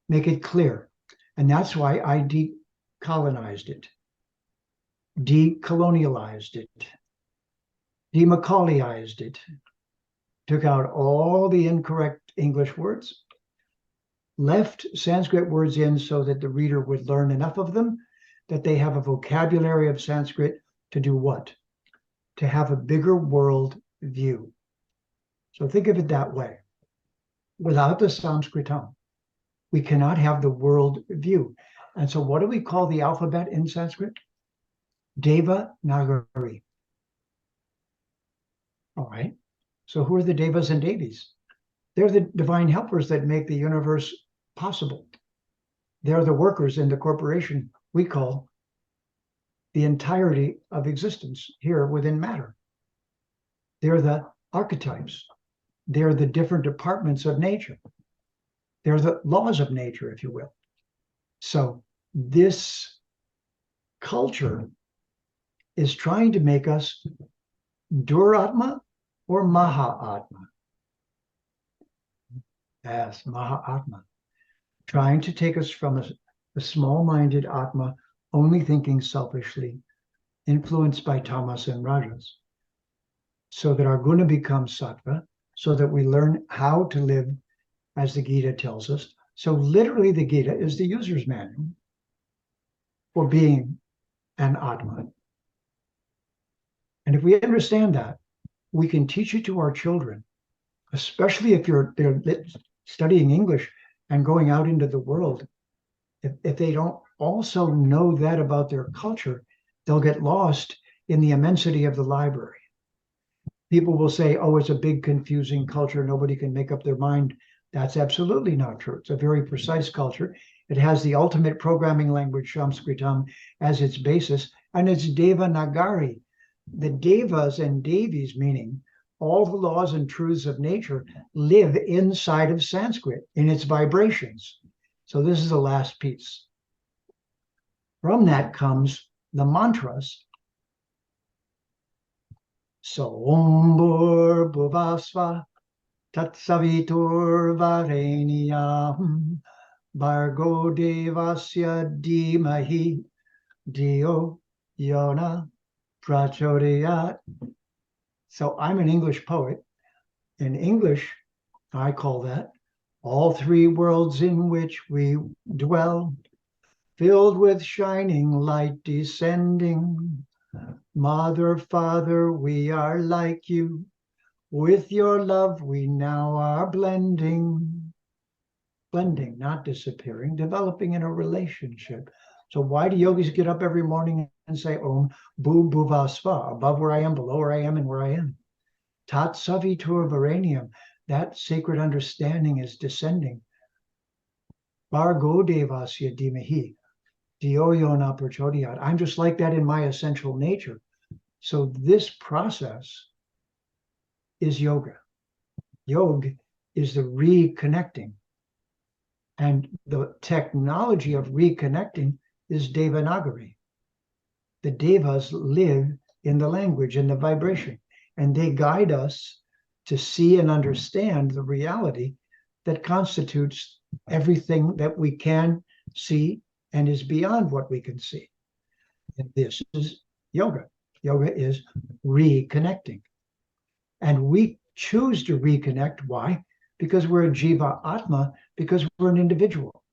Make it clear. And that's why I decolonized it, decolonialized it, demacaulayized it, took out all the incorrect English words, left Sanskrit words in so that the reader would learn enough of them that they have a vocabulary of Sanskrit to do what? To have a bigger world view. So think of it that way. Without the Sanskritam, we cannot have the world view. And so what do we call the alphabet in Sanskrit? Devanagari. All right. So who are the Devas and Devis? They're the divine helpers that make the universe possible. They're the workers in the corporation we call the entirety of existence here within matter. They're the archetypes. They're the different departments of nature. They're the laws of nature, if you will. So this culture is trying to make us Duratma or Mahatma. Yes, Mahatma. trying to take us from a small-minded Atma, only thinking selfishly, influenced by tamas and rajas, so that our guna becomes sattva, so that we learn how to live as the Gita tells us. So literally the Gita is the user's manual for being an Atma. And if we understand that, we can teach it to our children, especially if they're studying English and going out into the world. If they don't also know that about their culture, they'll get lost in the immensity of the library. People will say, oh, it's a big confusing culture, nobody can make up their mind. That's absolutely not true. It's a very precise culture. It has the ultimate programming language, Sanskritam, as its basis, and it's Devanagari. The Devas and Devis, meaning all the laws and truths of nature, live inside of Sanskrit in its vibrations. So this is the last piece. From that comes the mantras. Sombur Bhuvasva Tatsavitur Vareniyam Bhargo Devasya Dhimahi Dio Yona Prachodayat. So I'm an English poet. In English, I call that all three worlds in which we dwell, filled with shining light descending. Mother, Father, we are like you. With your love, we now are blending. Blending, not disappearing, developing in a relationship. So why do yogis get up every morning and say Om Bhu Bhuvasva, above where I am, below where I am, and where I am? Tat Savitur Varanium, that sacred understanding is descending. Bhargo Devasya Dhimahi, Dio Yona Prachodayat. I'm just like that in my essential nature. So this process is yoga. Yoga is the reconnecting. And the technology of reconnecting is Devanagari. The Devas live in the language, in the vibration, and they guide us to see and understand the reality that constitutes everything that we can see and is beyond what we can see. And this is yoga. Yoga is reconnecting. And we choose to reconnect. Why? Because we're a jiva atma, because we're an individual.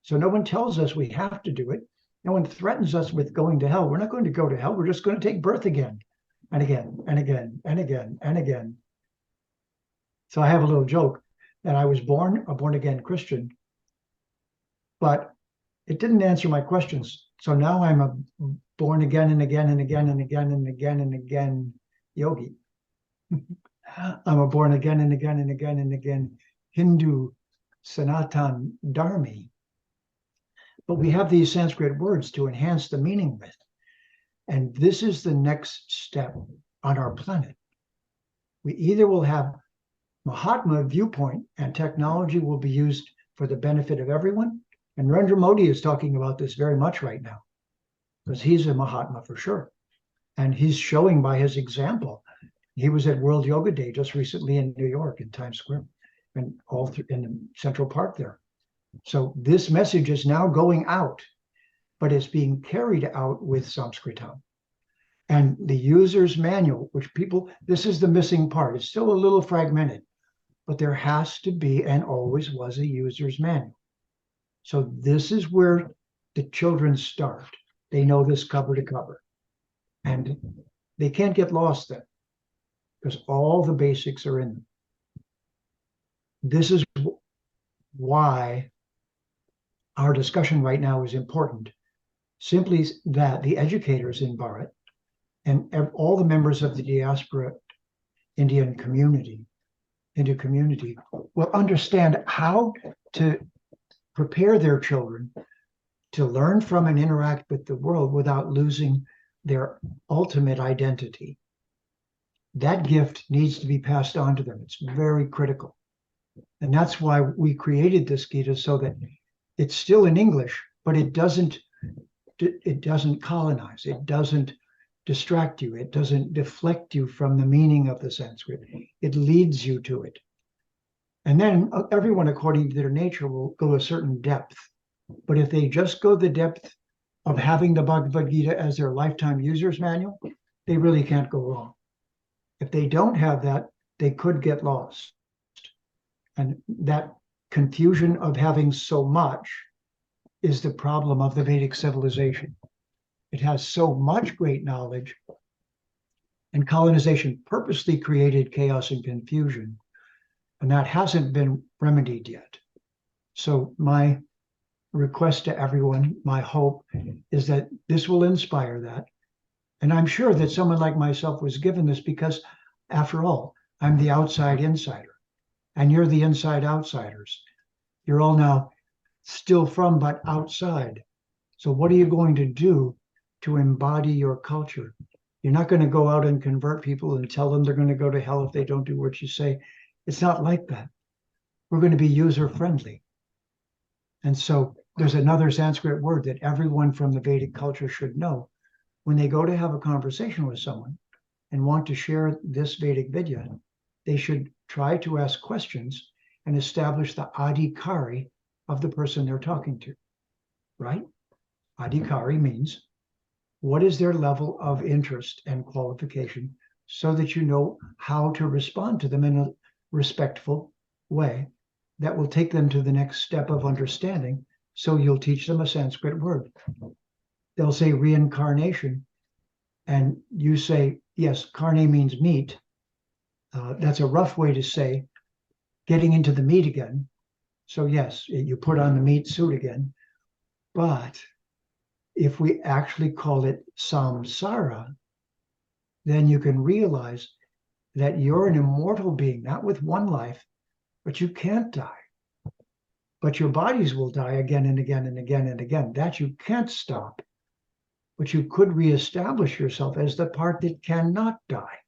So no one tells us we have to do it. No one threatens us with going to hell. We're not going to go to hell. We're just going to take birth again and again and again and again and again. So I have a little joke that I was born a born-again Christian, but it didn't answer my questions. So now I'm a born again and again and again and again and again and again yogi. I'm a born again and again and again and again Hindu Sanatan Dharmi. But we have these Sanskrit words to enhance the meaning with. And this is the next step on our planet. We either will have Mahatma viewpoint and technology will be used for the benefit of everyone. And Narendra Modi is talking about this very much right now, because he's a Mahatma for sure. And he's showing by his example. He was at World Yoga Day just recently in New York in Times Square and all through in Central Park there. So this message is now going out, but it's being carried out with Sanskritam. And the user's manual, which people, this is the missing part. It's still a little fragmented, but there has to be and always was a user's manual. So this is where the children start. They know this cover to cover. And they can't get lost then, because all the basics are in them. This is why our discussion right now is important. Simply that the educators in Bharat and all the members of the diaspora Indian community, Hindu community, will understand how to prepare their children to learn from and interact with the world without losing their ultimate identity. That gift needs to be passed on to them. It's very critical. And that's why we created this Gita, so that it's still in English, but it doesn't colonize. It doesn't distract you. It doesn't deflect you from the meaning of the Sanskrit. It leads you to it. And then everyone, according to their nature, will go a certain depth. But if they just go the depth of having the Bhagavad Gita as their lifetime user's manual, they really can't go wrong. If they don't have that, they could get lost. And that confusion of having so much is the problem of the Vedic civilization. It has so much great knowledge, and colonization purposely created chaos and confusion, and that hasn't been remedied yet. So my request to everyone, my hope, is that this will inspire that. And I'm sure that someone like myself was given this because, after all, I'm the outside insider, and you're the inside outsiders. You're all now still from, but outside. So what are you going to do to embody your culture? You're not going to go out and convert people and tell them they're going to go to hell if they don't do what you say. It's not like that. We're going to be user-friendly. And so there's another Sanskrit word that everyone from the Vedic culture should know. When they go to have a conversation with someone and want to share this Vedic Vidya, they should try to ask questions and establish the adhikari of the person they're talking to, right? Adhikari means what is their level of interest and qualification so that you know how to respond to them in a respectful way that will take them to the next step of understanding. So you'll teach them a Sanskrit word. They'll say reincarnation, and you say, yes, carne means meat. That's a rough way to say getting into the meat again. So yes, you put on the meat suit again. But if we actually call it samsara, then you can realize that you're an immortal being, not with one life, but you can't die. But your bodies will die again and again and again and again. That you can't stop. But you could reestablish yourself as the part that cannot die.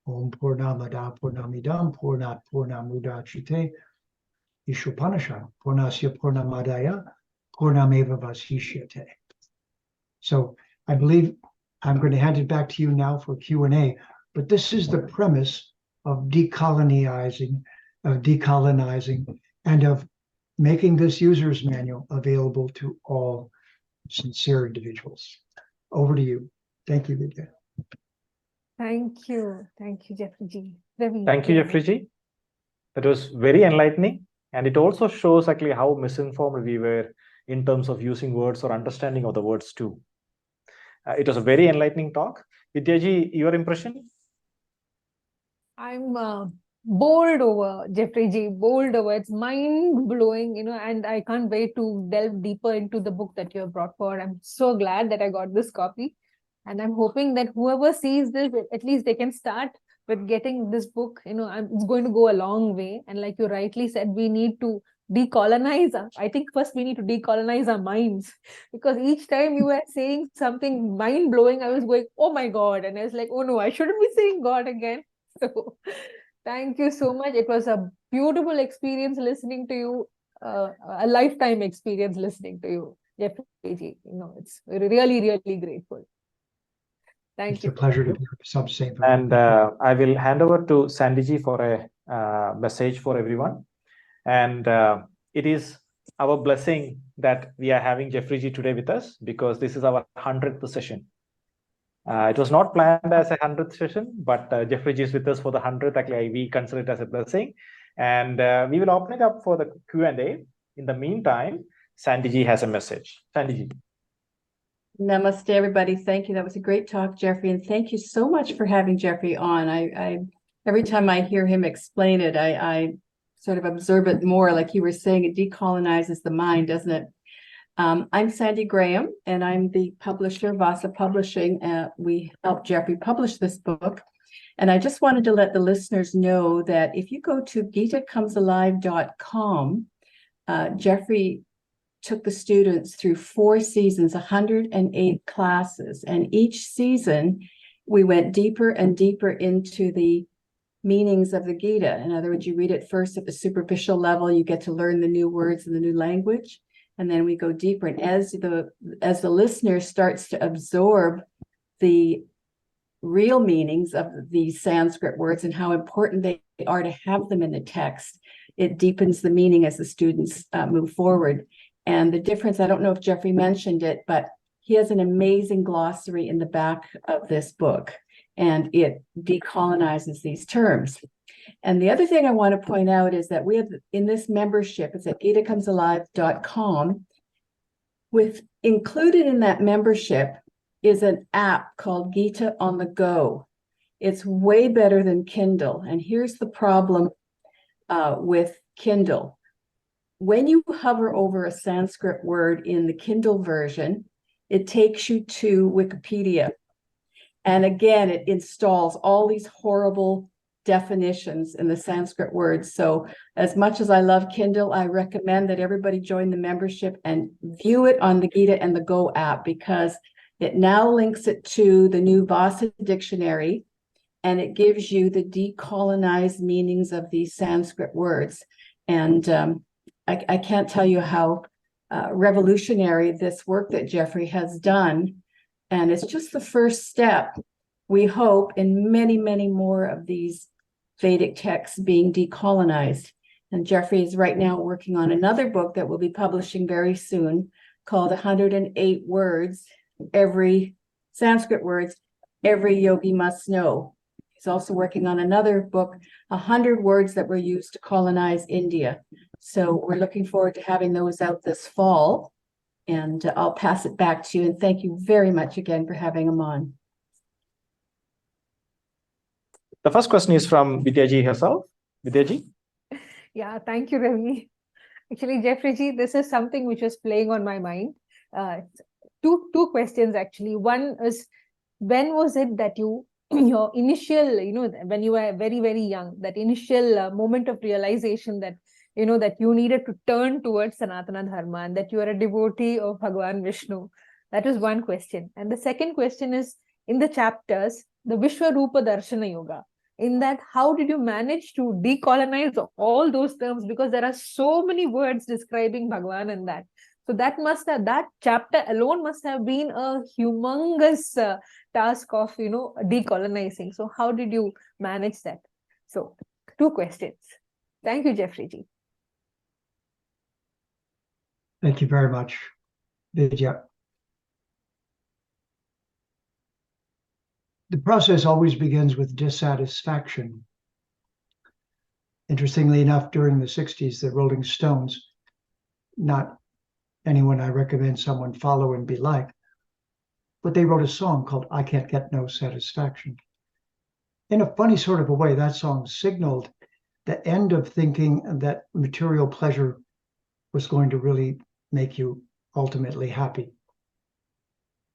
Om Purnamada Purnamidam Purnat Purnamudachite Ishupanasham Purnasya Purnamadaya Purnameva Vashishyate. So I believe I'm going to hand it back to you now for Q&A, but this is the premise of decolonizing, and of making this user's manual available to all sincere individuals. Over to you. Thank you, Vidya. Thank you. Thank you, Jeffrey. Ravi. Thank you, Jeffrey. That was very enlightening. And it also shows actually how misinformed we were in terms of using words or understanding of the words too. It was a very enlightening talk. Vidya, your impression? I'm bowled over, Jeffrey, bowled over. It's mind-blowing, and I can't wait to delve deeper into the book that you have brought forward. I'm so glad that I got this copy. And I'm hoping that whoever sees this, at least they can start with getting this book. It's going to go a long way. And like you rightly said, we need to decolonize. I think first we need to decolonize our minds, because each time you were saying something mind-blowing, I was going, oh my God. And I was like, oh no, I shouldn't be saying God again. So thank you so much. It was a beautiful experience listening to you, a lifetime experience listening to you, Jeffrey. It's really, really grateful. Thank you. It's a pleasure to be safe. And I will hand over to Sandyji for a message for everyone. And it is our blessing that we are having Jeffrey today with us, because this is our 100th session. It was not planned as a 100th session, but Jeffrey is with us for the 100th. Actually, we consider it as a blessing. And we will open it up for the Q&A. In the meantime, Sandyji has a message. Sandyji. Namaste, everybody. Thank you. That was a great talk, Jeffrey. And thank you so much for having Jeffrey on. I every time I hear him explain it, I sort of observe it more. Like you were saying, it decolonizes the mind, doesn't it? I'm Sandy Graham, and I'm the publisher of Vasa Publishing. We helped Jeffrey publish this book. And I just wanted to let the listeners know that if you go to GitaComesAlive.com, Jeffrey took the students through 4 seasons, 108 classes. And each season, we went deeper and deeper into the meanings of the Gita. In other words, you read it first at the superficial level, you get to learn the new words and the new language. And then we go deeper. And as the listener starts to absorb the real meanings of these Sanskrit words and how important they are to have them in the text. It deepens the meaning as the students move forward. And the difference, I don't know if Jeffrey mentioned it, but he has an amazing glossary in the back of this book, and it decolonizes these terms. And the other thing I want to point out is that we have in this membership, it's at gitacomealive.com, with included in that membership is an app called Gita on the Go. It's way better than Kindle. And here's the problem with Kindle. When you hover over a Sanskrit word in the Kindle version, it takes you to Wikipedia. And again, it installs all these horrible definitions in the Sanskrit words. So as much as I love Kindle, I recommend that everybody join the membership and view it on the Gita and the Go app, because it now links it to the new Vasa dictionary, and it gives you the decolonized meanings of these Sanskrit words. And I can't tell you how revolutionary this work that Jeffrey has done. And it's just the first step, we hope, in many, many more of these Vedic texts being decolonized. And Jeffrey is right now working on another book that we'll be publishing very soon called 108 words, every Sanskrit words, every yogi must know. He's also working on another book, 100 words that were used to colonize India. So we're looking forward to having those out this fall. And I'll pass it back to you. And thank you very much again for having him on. The first question is from Vidya ji herself. Vidya ji? Yeah, thank you, Ravi. Actually, Jeffrey ji, this is something which was playing on my mind. Two questions, actually. One is, when was it that your initial, when you were very, very young, that initial moment of realization that, that you needed to turn towards Sanatana Dharma and that you are a devotee of Bhagavan Vishnu? That is one question. And the second question is, in the chapters, the Vishwarupa Darshana Yoga, in that, how did you manage to decolonize all those terms? Because there are so many words describing Bhagavan in that. So that chapter alone must have been a humongous task of, decolonizing. So how did you manage that? So 2 questions. Thank you, Jeffrey ji. Thank you very much, Vidya. The process always begins with dissatisfaction. Interestingly enough, during the 60s, the Rolling Stones, not anyone I recommend someone follow and be like, but they wrote a song called I Can't Get No Satisfaction. In a funny sort of a way, that song signaled the end of thinking that material pleasure was going to really make you ultimately happy.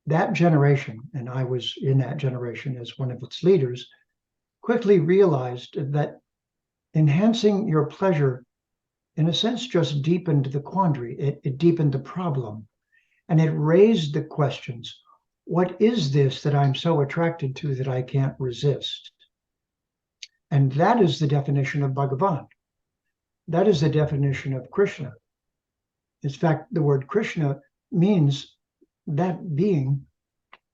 That generation, and I was in that generation as one of its leaders, quickly realized that enhancing your pleasure, in a sense, just deepened the quandary. It deepened the problem. And it raised the questions. What is this that I'm so attracted to that I can't resist? And that is the definition of Bhagavan. That is the definition of Krishna. In fact, the word Krishna means that being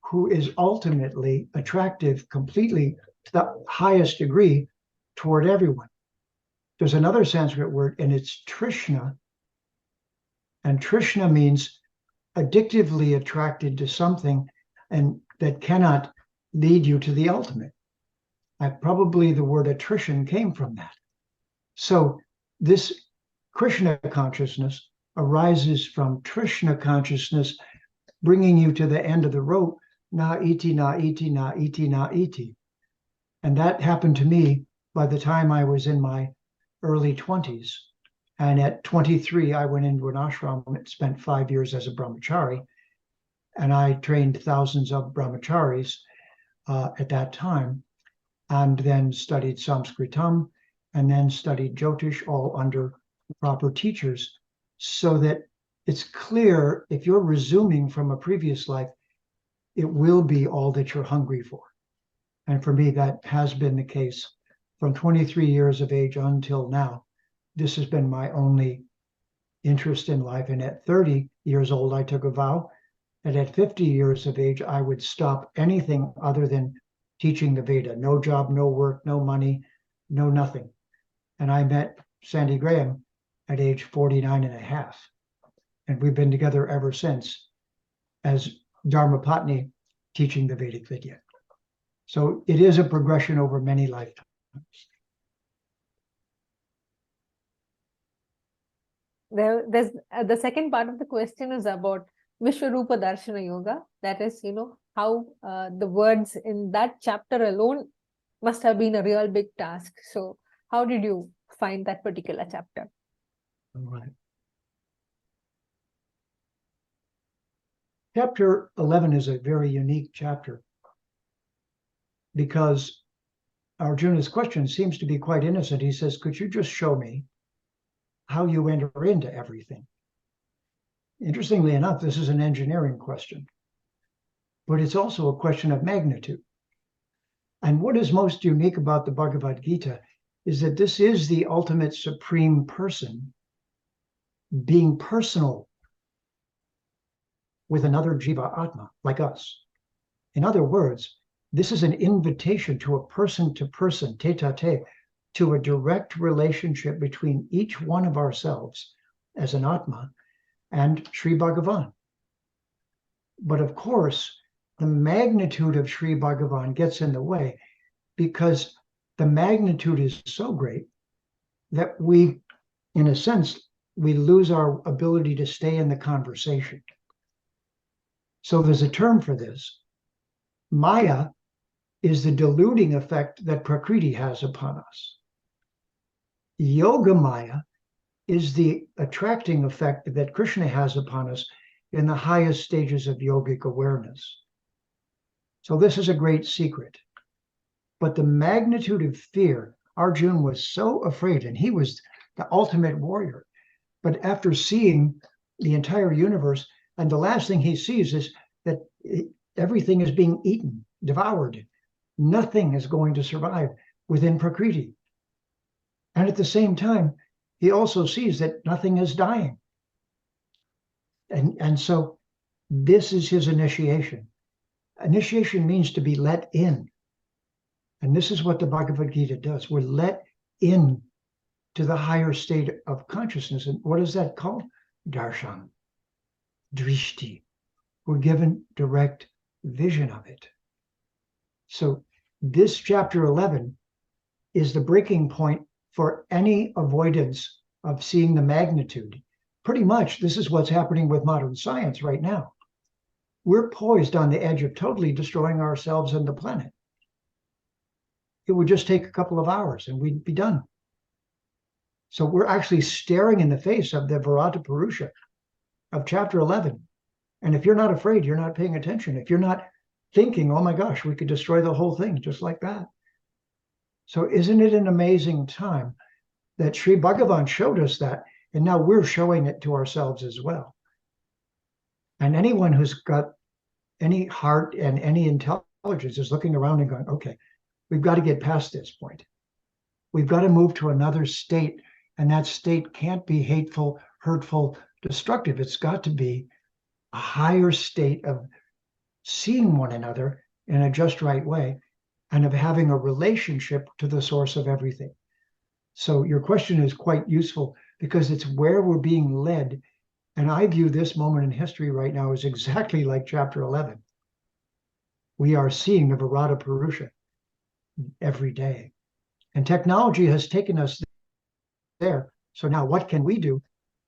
who is ultimately attractive completely to the highest degree toward everyone. There's another Sanskrit word, and it's Trishna. And Trishna means addictively attracted to something and that cannot lead you to the ultimate. Probably the word attrition came from that. So this Krishna consciousness arises from Trishna consciousness, bringing you to the end of the rope, na iti, na iti, na iti, na iti. And that happened to me by the time I was in my early 20s. And at 23, I went into an ashram and spent 5 years as a brahmachari. And I trained thousands of brahmacharis at that time, and then studied Sanskritam, and then studied Jyotish, all under proper teachers, so that it's clear if you're resuming from a previous life, it will be all that you're hungry for. And for me, that has been the case from 23 years of age until now. This has been my only interest in life. And at 30 years old, I took a vow that at 50 years of age, I would stop anything other than teaching the Veda. No job, no work, no money, no nothing. And I met Sandy Graham at age 49 and a half. And we've been together ever since as Dharmapatni teaching the Vedic Vidya. So it is a progression over many lifetimes. There's the second part of the question is about Vishwarupa Darshana Yoga. That is, how the words in that chapter alone must have been a real big task. So how did you find that particular chapter? All right. Chapter 11 is a very unique chapter because Arjuna's question seems to be quite innocent. He says, could you just show me how you enter into everything? Interestingly enough, this is an engineering question, but it's also a question of magnitude. And what is most unique about the Bhagavad Gita is that this is the ultimate supreme person being personal with another Jiva Atma, like us. In other words, this is an invitation to a person-to-person, te-ta-te, to a direct relationship between each one of ourselves as an Atma and Sri Bhagavan. But of course, the magnitude of Sri Bhagavan gets in the way because the magnitude is so great that we, in a sense, we lose our ability to stay in the conversation. So there's a term for this. Maya is the deluding effect that Prakriti has upon us. Yoga Maya is the attracting effect that Krishna has upon us in the highest stages of yogic awareness. So this is a great secret. But the magnitude of fear, Arjun was so afraid, and he was the ultimate warrior. But after seeing the entire universe, and the last thing he sees is that everything is being eaten, devoured. Nothing is going to survive within Prakriti. And at the same time, he also sees that nothing is dying. And so this is his initiation. Initiation means to be let in. And this is what the Bhagavad Gita does. We're let in to the higher state of consciousness. And what is that called? Darshan, drishti. We're given direct vision of it. So this chapter 11 is the breaking point for any avoidance of seeing the magnitude. Pretty much this is what's happening with modern science right now. We're poised on the edge of totally destroying ourselves and the planet. It would just take a couple of hours and we'd be done. So we're actually staring in the face of the Virata Purusha of chapter 11. And if you're not afraid, you're not paying attention. If you're not thinking, oh my gosh, we could destroy the whole thing just like that. So isn't it an amazing time that Sri Bhagavan showed us that, and now we're showing it to ourselves as well. And anyone who's got any heart and any intelligence is looking around and going, okay, we've got to get past this point. We've got to move to another state, and that state can't be hateful, hurtful, destructive. It's got to be a higher state of seeing one another in a just right way and of having a relationship to the source of everything. So your question is quite useful because it's where we're being led. And I view this moment in history right now as exactly like chapter 11. We are seeing the Virata Purusha every day. And technology has taken us there. So now what can we do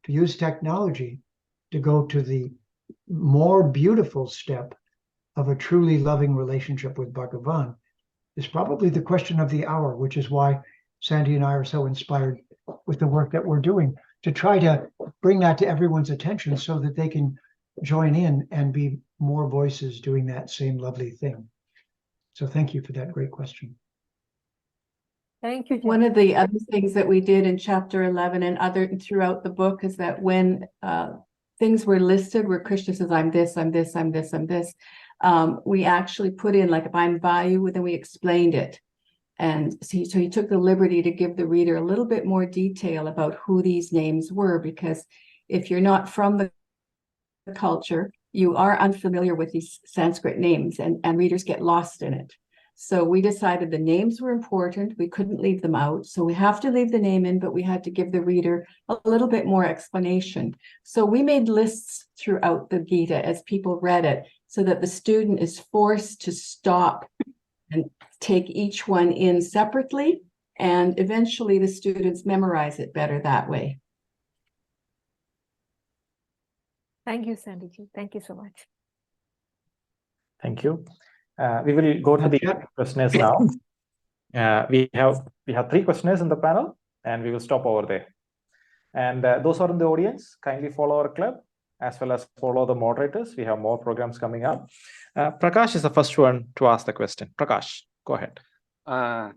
to use technology to go to the more beautiful step of a truly loving relationship with Bhagavan is probably the question of the hour, which is why Sandy and I are so inspired with the work that we're doing to try to bring that to everyone's attention so that they can join in and be more voices doing that same lovely thing. So thank you for that great question. Thank you. One of the other things that we did in chapter 11 and other throughout the book is that when things were listed where Krishna says, I'm this, I'm this, I'm this, I'm this, we actually put in, like, if I'm Vayu, then we explained it. And so he took the liberty to give the reader a little bit more detail about who these names were, because if you're not from the culture, you are unfamiliar with these Sanskrit names, and readers get lost in it. So we decided the names were important. We couldn't leave them out. So we have to leave the name in, but we had to give the reader a little bit more explanation. So we made lists throughout the Gita as people read it, so that the student is forced to stop and take each one in separately. And eventually the students memorize it better that way. Thank you, Sandyji. Thank you so much. Thank you. We will go to the questionnaires now. We have 3 questionnaires in the panel, and we will stop over there. And those who are in the audience, kindly follow our club as well as follow the moderators. We have more programs coming up. Prakash is the first one to ask the question. Prakash, go ahead.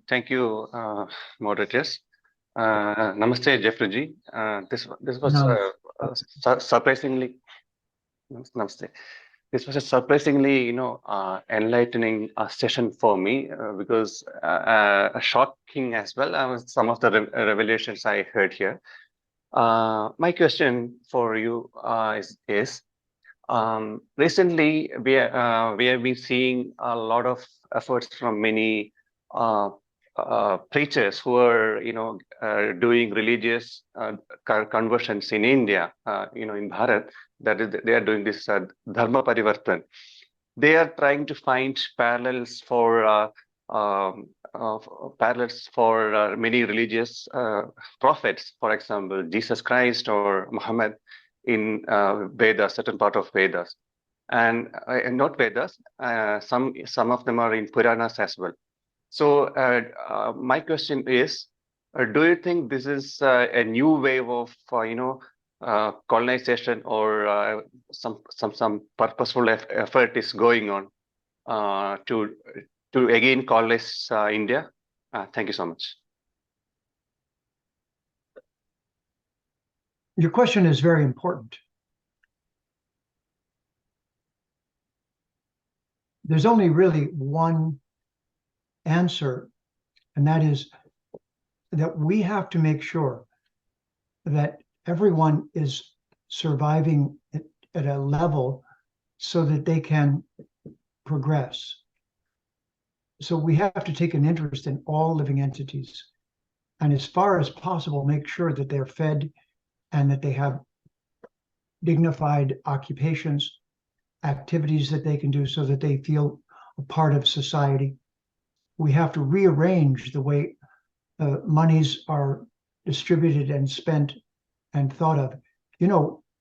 Thank you, moderators. Namaste, Jeffrey. This was surprisingly. Namaste. This was a surprisingly, enlightening session for me because shocking as well. Some of the revelations I heard here. My question for you is recently we have been seeing a lot of efforts from many preachers who are doing religious conversions in India, in Bharat. That is, they are doing this dharma parivartan. They are trying to find parallels for many religious prophets, for example, Jesus Christ or Muhammad in Vedas, certain part of Vedas, and not Vedas. Some of them are in Puranas as well. So my question is, do you think this is a new wave of colonization, or some purposeful effort is going on to again colonize India? Thank you so much. Your question is very important. There's only really one answer, and that is that we have to make sure that everyone is surviving at a level so that they can progress. So we have to take an interest in all living entities, and as far as possible, make sure that they're fed and that they have dignified occupations, activities that they can do so that they feel a part of society. We have to rearrange the way monies are distributed and spent and thought of.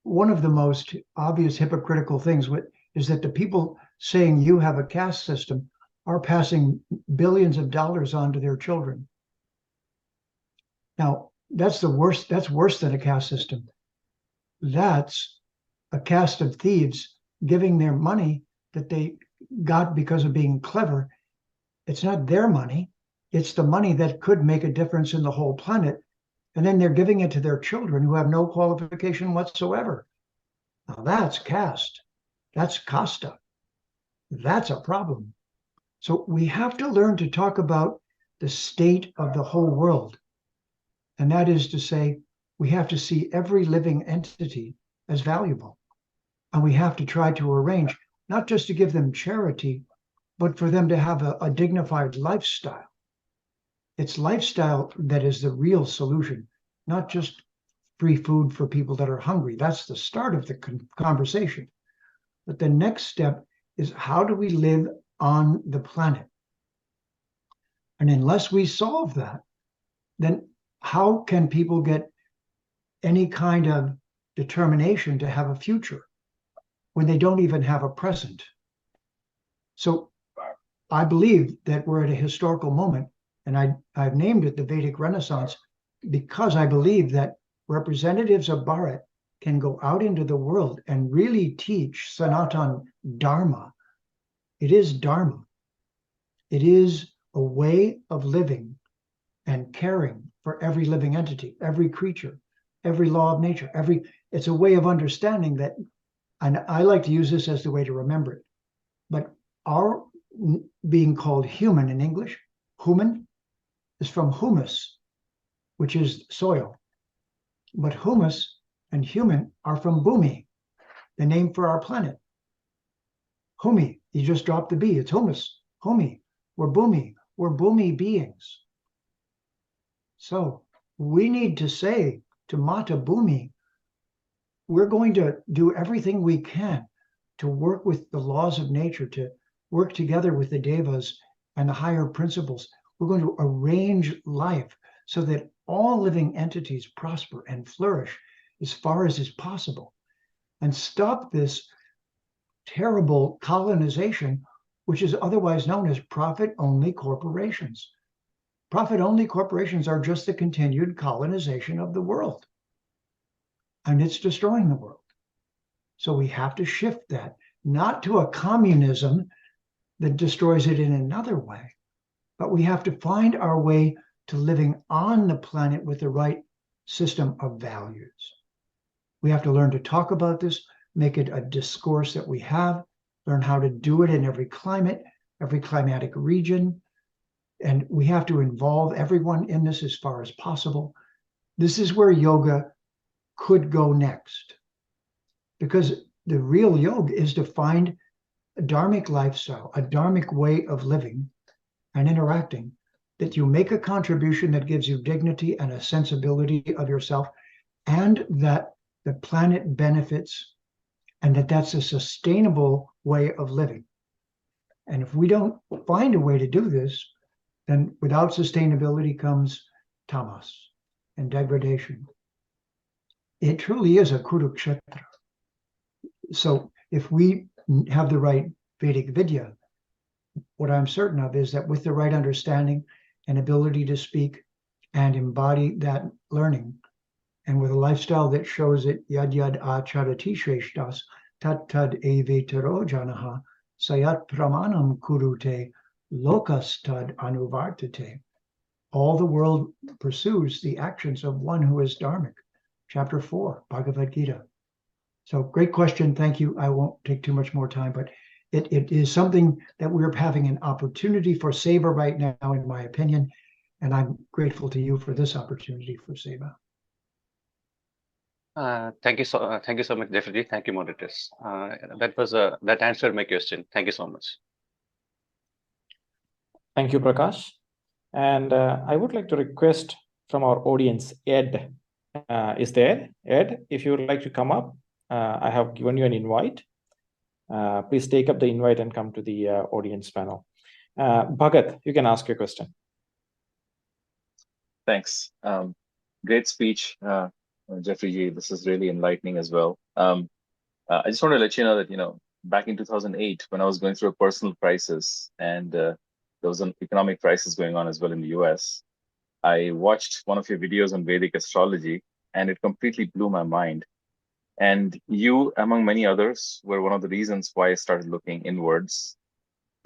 One of the most obvious hypocritical things is that the people saying you have a caste system are passing billions of dollars on to their children. Now, that's worse than a caste system. That's a caste of thieves giving their money that they got because of being clever. It's not their money. It's the money that could make a difference in the whole planet. And then they're giving it to their children who have no qualification whatsoever. Now that's caste. That's casta. That's a problem. So we have to learn to talk about the state of the whole world. And that is to say, we have to see every living entity as valuable. And we have to try to arrange, not just to give them charity, but for them to have a dignified lifestyle. It's lifestyle that is the real solution, not just free food for people that are hungry. That's the start of the conversation. But the next step is, how do we live on the planet? And unless we solve that, then how can people get any kind of determination to have a future when they don't even have a present? So I believe that we're at a historical moment, and I've named it the Vedic Renaissance because I believe that representatives of Bharat can go out into the world and really teach Sanatan Dharma. It is Dharma. It is a way of living and caring for every living entity, every creature, every law of nature, it's a way of understanding that, and I like to use this as the way to remember it, but our being called human in English, human, is from humus, which is soil. But humus and human are from bhumi, the name for our planet. Humi, you just dropped the B, it's humus, humi. We're Bhumi beings. So we need to say to Mata Bhumi, we're going to do everything we can to work with the laws of nature, to work together with the devas and the higher principles. We're going to arrange life so that all living entities prosper and flourish as far as is possible, and stop this terrible colonization, which is otherwise known as profit-only corporations. Profit-only corporations are just the continued colonization of the world, and it's destroying the world. So we have to shift that, not to a communism that destroys it in another way, but we have to find our way to living on the planet with the right system of values. We have to learn to talk about this, make it a discourse that we have, learn how to do it in every climate, every climatic region, and we have to involve everyone in this as far as possible. This is where yoga could go next, because the real yoga is to find a dharmic lifestyle, a dharmic way of living and interacting, that you make a contribution that gives you dignity and a sensibility of yourself, and that the planet benefits, and that's a sustainable way of living. And if we don't find a way to do this, then without sustainability comes tamas and degradation. It truly is a Kurukshetra. So if we have the right Vedic Vidya, what I'm certain of is that with the right understanding and ability to speak and embody that learning, and with a lifestyle that shows it yad yad acharati shreshtas tat tad evetaro janaha sayat pramanam kurute lokas tad anuvartate. All the world pursues the actions of one who is dharmic. Chapter 4, Bhagavad Gita. So great question. Thank you. I won't take too much more time, but it is something that we're having an opportunity for seva right now, in my opinion, and I'm grateful to you for this opportunity for seva. Thank you so much, Jeffrey. Thank you, moderators. That answered my question. Thank you so much. Thank you, Prakash. And I would like to request from our audience, Ed is there. Ed, if you would like to come up, I have given you an invite. Please take up the invite and come to the audience panel. Bhagat, you can ask your question. Thanks. Great speech, Jeffrey G. This is really enlightening as well. I just want to let you know that, back in 2008, when I was going through a personal crisis and there was an economic crisis going on as well in the US, I watched one of your videos on Vedic astrology, and it completely blew my mind. And you, among many others, were one of the reasons why I started looking inwards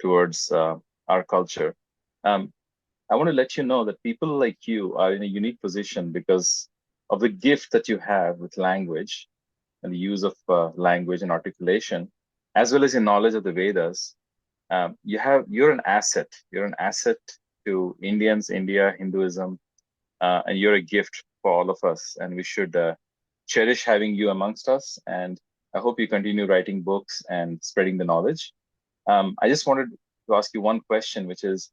towards our culture. I want to let you know that people like you are in a unique position because of the gift that you have with language and the use of language and articulation, as well as your knowledge of the Vedas. You're an asset. You're an asset to Indians, India, Hinduism, and you're a gift for all of us. And we should cherish having you amongst us. And I hope you continue writing books and spreading the knowledge. I just wanted to ask you one question, which is,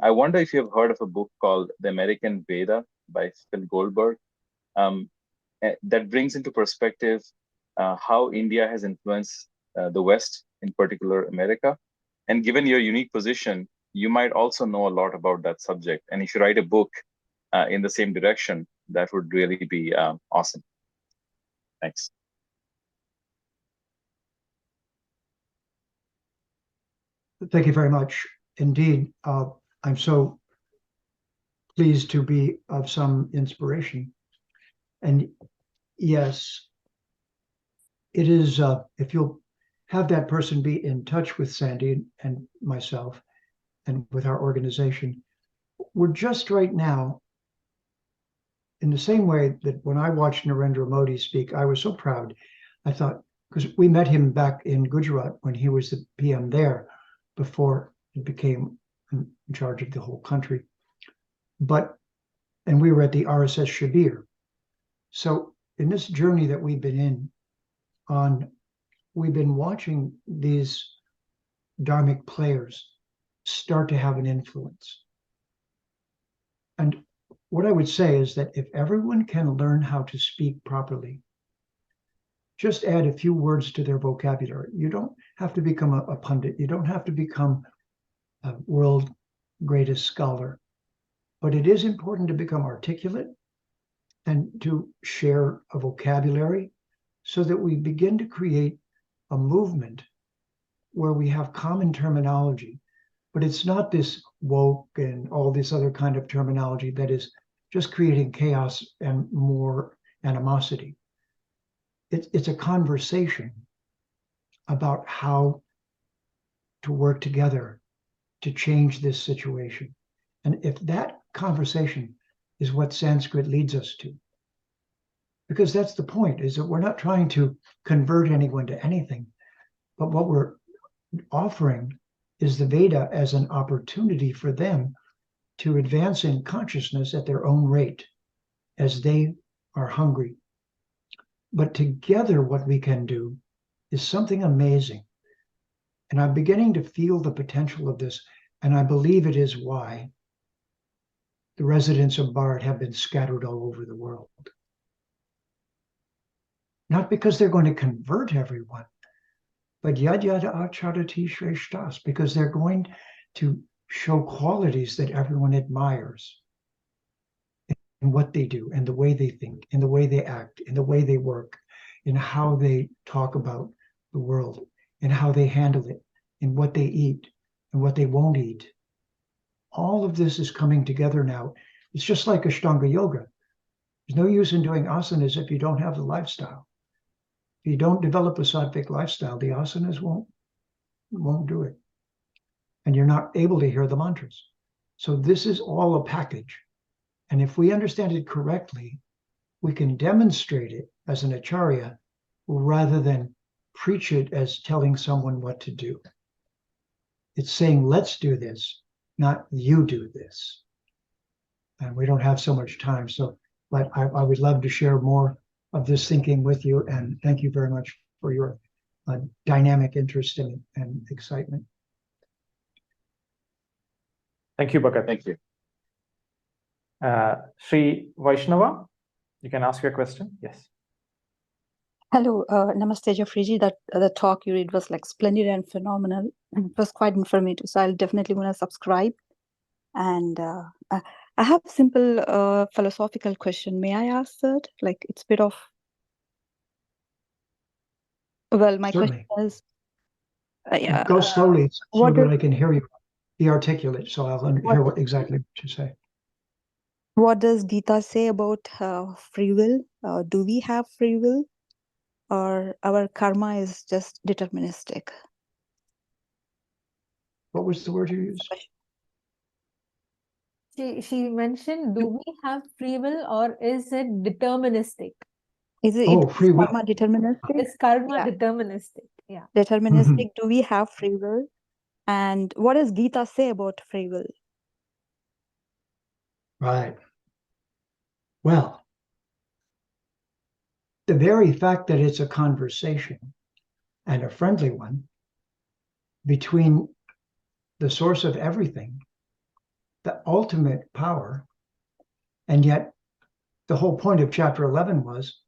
I wonder if you have heard of a book called The American Veda by Phil Goldberg. That brings into perspective how India has influenced the West, in particular America. And given your unique position, you might also know a lot about that subject. And if you write a book in the same direction, that would really be awesome. Thanks. Thank you very much. Indeed, I'm so pleased to be of some inspiration. And yes, it is, if you'll have that person be in touch with Sandy and myself and with our organization, we're just right now, in the same way that when I watched Narendra Modi speak, I was so proud. I thought, because we met him back in Gujarat when he was the PM there, before he became in charge of the whole country. And we were at the RSS Shabir. So in this journey that we've been in, we've been watching these dharmic players start to have an influence. And what I would say is that if everyone can learn how to speak properly, just add a few words to their vocabulary. You don't have to become a pundit. You don't have to become a world greatest scholar. But it is important to become articulate and to share a vocabulary so that we begin to create a movement where we have common terminology. But it's not this woke and all this other kind of terminology that is just creating chaos and more animosity. It's a conversation about how to work together to change this situation. And if that conversation is what Sanskrit leads us to, because that's the point, is that we're not trying to convert anyone to anything, but what we're offering is the Veda as an opportunity for them to advance in consciousness at their own rate as they are hungry. But together, what we can do is something amazing. And I'm beginning to feel the potential of this, and I believe it is why the residents of Bharat have been scattered all over the world. Not because they're going to convert everyone, but yad yada acharati shreshtas, because they're going to show qualities that everyone admires in what they do, and the way they think, in the way they act, in the way they work, in how they talk about the world, in how they handle it, in what they eat and what they won't eat. All of this is coming together now. It's just like Ashtanga yoga. There's no use in doing asanas if you don't have the lifestyle. If you don't develop a sattvic lifestyle, the asanas won't do it. And you're not able to hear the mantras. So this is all a package. And if we understand it correctly, we can demonstrate it as an acharya rather than preach it as telling someone what to do. It's saying, let's do this, not you do this. And we don't have so much time. So but I would love to share more of this thinking with you. And thank you very much for your dynamic interest and excitement. Thank you, Bhagat. Thank you. Shri Vaishnava, you can ask your question. Yes. Hello, Namaste, Jeffrey. That the talk you read was like splendid and phenomenal. It was quite informative, so I'll definitely want to subscribe. And I have a simple philosophical question. May I ask that? Like, it's a bit of. Well, my Certainly. question is. Go slowly so that is, I can hear you. Be articulate, so I'll hear exactly what you say. What does Gita say about free will? Do we have free will? Or our karma is just deterministic? What was the word you used? She mentioned, do we have free will or is it deterministic? Is it free will. karma deterministic? Is karma deterministic? Yeah. Deterministic. Do we have free will? And what does Gita say about free will? Right. Well, the very fact that it's a conversation and a friendly one between the source of everything, the ultimate power, and yet the whole point of chapter 11 was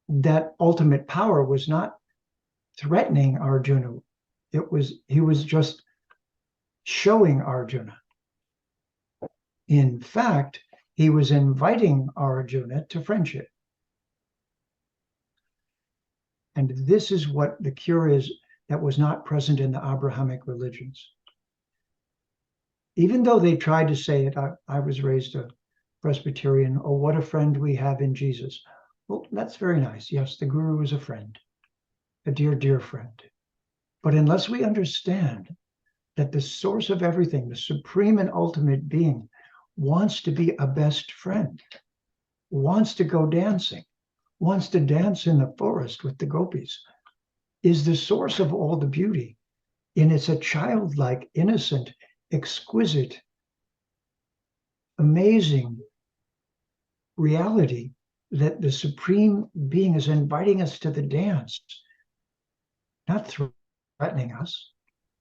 that ultimate power was not threatening Arjuna. He was just showing Arjuna. In fact, he was inviting Arjuna to friendship. And this is what the cure is that was not present in the Abrahamic religions. Even though they tried to say it, I was raised a Presbyterian, oh, what a friend we have in Jesus. Well, that's very nice. Yes, the guru is a friend, a dear, dear friend. But unless we understand that the source of everything, the supreme and ultimate being, wants to be a best friend, wants to go dancing, wants to dance in the forest with the gopis, is the source of all the beauty. And it's a childlike, innocent, exquisite, amazing reality that the supreme being is inviting us to the dance, not threatening us.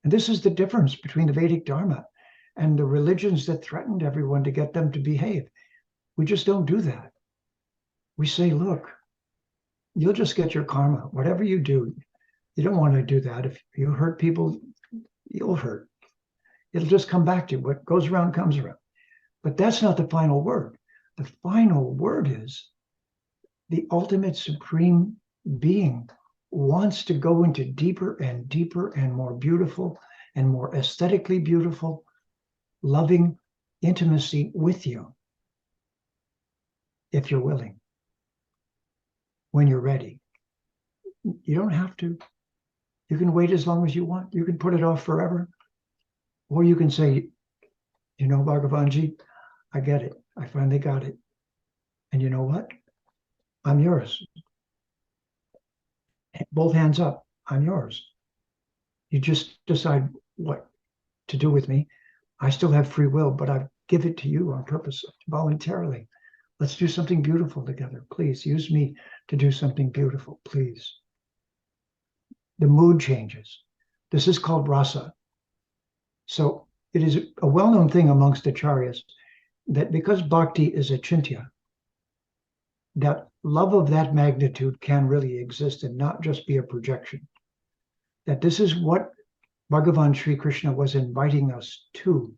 And this is the difference between the Vedic Dharma and the religions that threatened everyone to get them to behave. We just don't do that. We say, look, you'll just get your karma. Whatever you do, you don't want to do that. If you hurt people, you'll hurt. It'll just come back to you. What goes around comes around. But that's not the final word. The final word is the ultimate supreme being wants to go into deeper and deeper and more beautiful and more aesthetically beautiful, loving intimacy with you, if you're willing, when you're ready. You don't have to. You can wait as long as you want. You can put it off forever. Or you can say, you know, Bhagavanji, I get it. I finally got it. And you know what? I'm yours. Both hands up. I'm yours. You just decide what to do with me. I still have free will, but I give it to you on purpose, voluntarily. Let's do something beautiful together. Please use me to do something beautiful, please. The mood changes. This is called rasa. So it is a well-known thing amongst acharyas that because bhakti is achintya, that love of that magnitude can really exist and not just be a projection. That this is what Bhagavan Sri Krishna was inviting us to,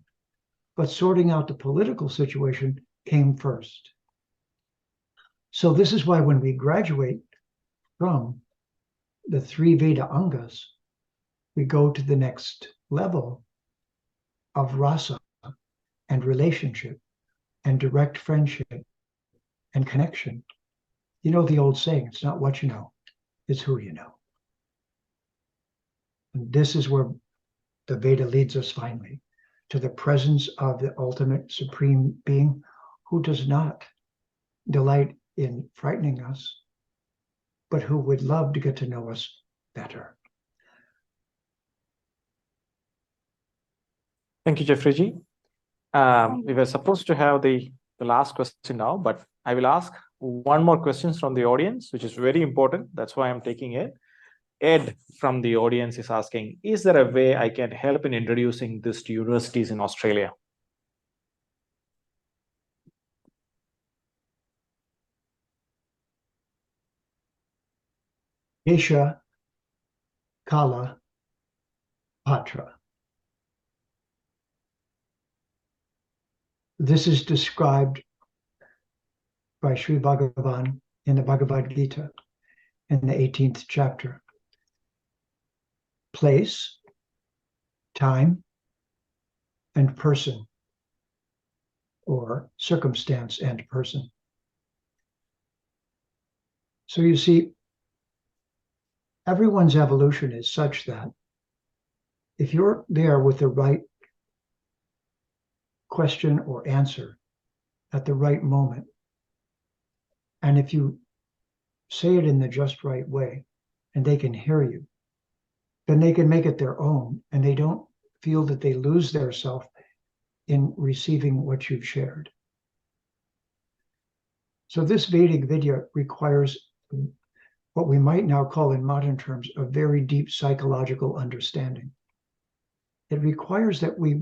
but sorting out the political situation came first. So this is why when we graduate from the 3 Veda Angas, we go to the next level of rasa and relationship and direct friendship and connection. You know the old saying, it's not what you know, it's who you know. And this is where the Veda leads us finally, to the presence of the ultimate supreme being who does not delight in frightening us, but who would love to get to know us better. Thank you, Jeffrey. We were supposed to have the last question now, but I will ask one more question from the audience, which is very important. That's why I'm taking it. Ed from the audience is asking, is there a way I can help in introducing this to universities in Australia? Isha Kala Patra. This is described by Sri Bhagavan in the Bhagavad Gita in the 18th chapter. Place, time, and person, or circumstance and person. So you see, everyone's evolution is such that if you're there with the right question or answer at the right moment, and if you say it in the just right way, and they can hear you, then they can make it their own, and they don't feel that they lose their self in receiving what you've shared. So this Vedic Vidya requires what we might now call in modern terms a very deep psychological understanding. It requires that we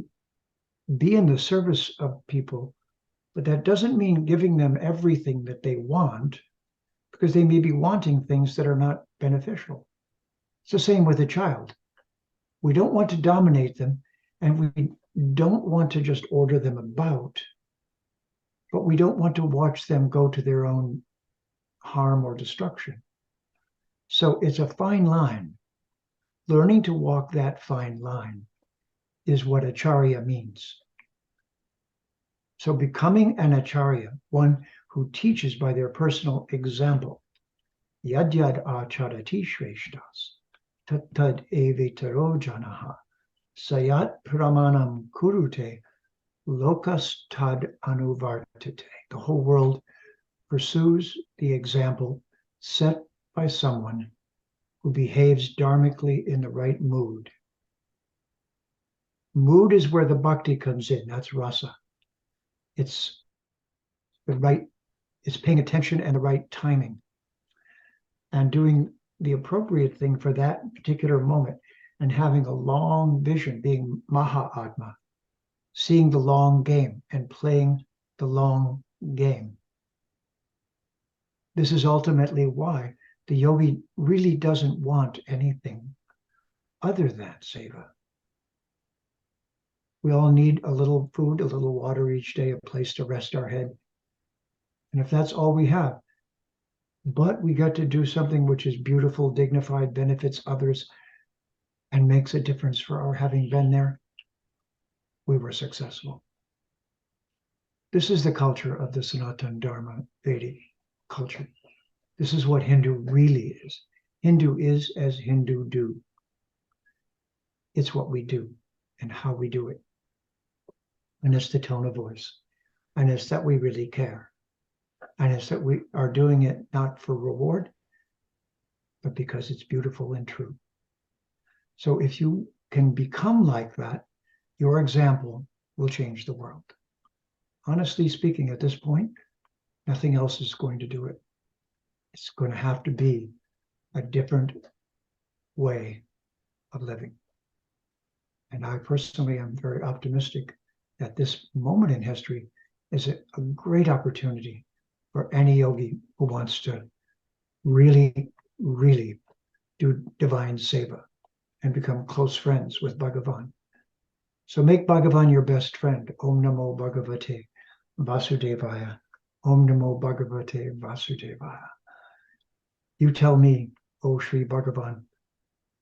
be in the service of people, but that doesn't mean giving them everything that they want, because they may be wanting things that are not beneficial. It's the same with a child. We don't want to dominate them, and we don't want to just order them about, but we don't want to watch them go to their own harm or destruction. So it's a fine line. Learning to walk that fine line is what acharya means. So becoming an acharya, one who teaches by their personal example, yad yad acharati shreshtas, tat tad evetaro janaha, sayat pramanam kurute, lokas tad anuvartate. The whole world pursues the example set by someone who behaves dharmically in the right mood. Mood is where the bhakti comes in. That's rasa. It's the right, it's paying attention and the right timing and doing the appropriate thing for that particular moment. and having a long vision, being Maha-Atma, seeing the long game and playing the long game. This is ultimately why the yogi really doesn't want anything other than seva. We all need a little food, a little water each day, a place to rest our head. And if that's all we have, but we got to do something which is beautiful, dignified, benefits others, and makes a difference for our having been there, we were successful. This is the culture of the Sanatana Dharma Vedic culture. This is what Hindu really is. Hindu is as Hindu do. It's what we do and how we do it. And it's the tone of voice. And it's that we really care. And it's that we are doing it not for reward, but because it's beautiful and true. So if you can become like that, your example will change the world. Honestly speaking, at this point, nothing else is going to do it. It's going to have to be a different way of living. And I personally am very optimistic that this moment in history is a great opportunity for any yogi who wants to really, really do divine seva and become close friends with Bhagavan. So make Bhagavan your best friend. Om Namo Bhagavate Vasudevaya. Om Namo Bhagavate Vasudevaya. You tell me, O Shri Bhagavan,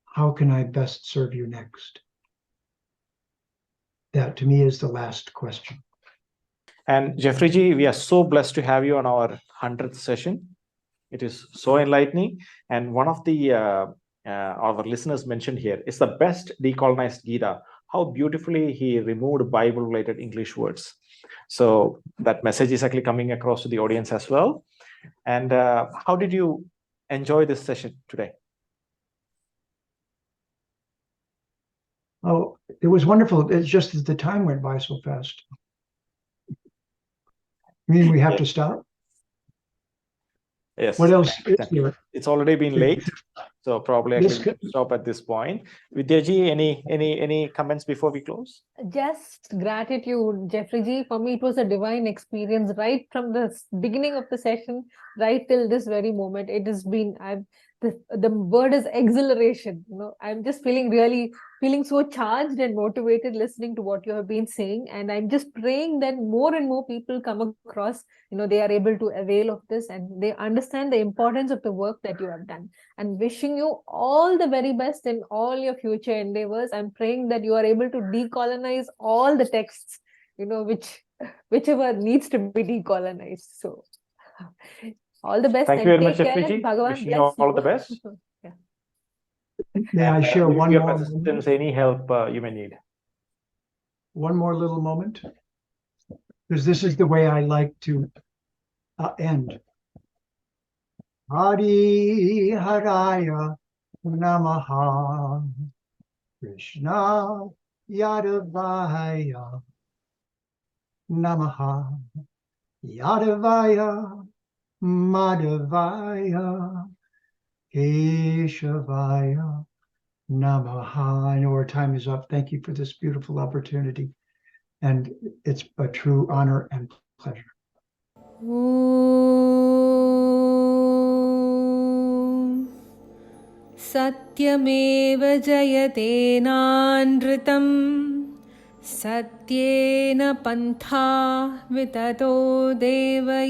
how can I best serve you next? That to me is the last question. And Jeffrey, we are so blessed to have you on our 100th session. It is so enlightening. And one of the our listeners mentioned here is the best decolonized Gita. How beautifully he removed Bible-related English words. So that message is actually coming across to the audience as well. And how did you enjoy this session today? Oh, it was wonderful. It's just that the time went by so fast. I mean, we have to stop. Yes. What else is there? It's already been late, so probably I can stop at this point. Vidyaji, any comments before we close? Just gratitude, Jeffrey. For me, it was a divine experience right from the beginning of the session, right till this very moment. It has been, the word is exhilaration. I'm just feeling so charged and motivated listening to what you have been saying. And I'm just praying that more and more people come across, they are able to avail of this and they understand the importance of the work that you have done. And wishing you all the very best in all your future endeavors. I'm praying that you are able to decolonize all the texts, whichever needs to be decolonized. So all the best. Thank you very much, Jeffrey. Wishing you all the best. Yeah. May I share one more assistance, any help you may need? One more little moment, because this is the way I like to end. Hari Haraya Namaha Krishna Yadavaya Namaha Yadavaya Madhavaya Keshavaya Namaha. I know our time is up. Thank you for this beautiful opportunity. And it's a true honor and pleasure. Satyameva Jayate Nandritam Satyena Pantha Vitato Devayanaha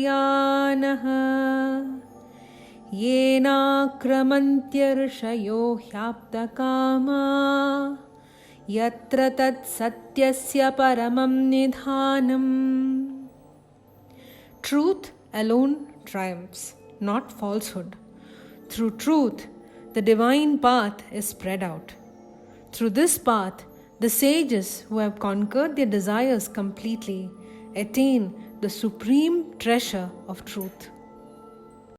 Yena Kramantya Rishayo Hyaptakama Yatra Tat Satyasya Paramam Nidhanam. Truth alone triumphs, not falsehood. Through truth, the divine path is spread out. Through this path, the sages who have conquered their desires completely attain the supreme treasure of truth.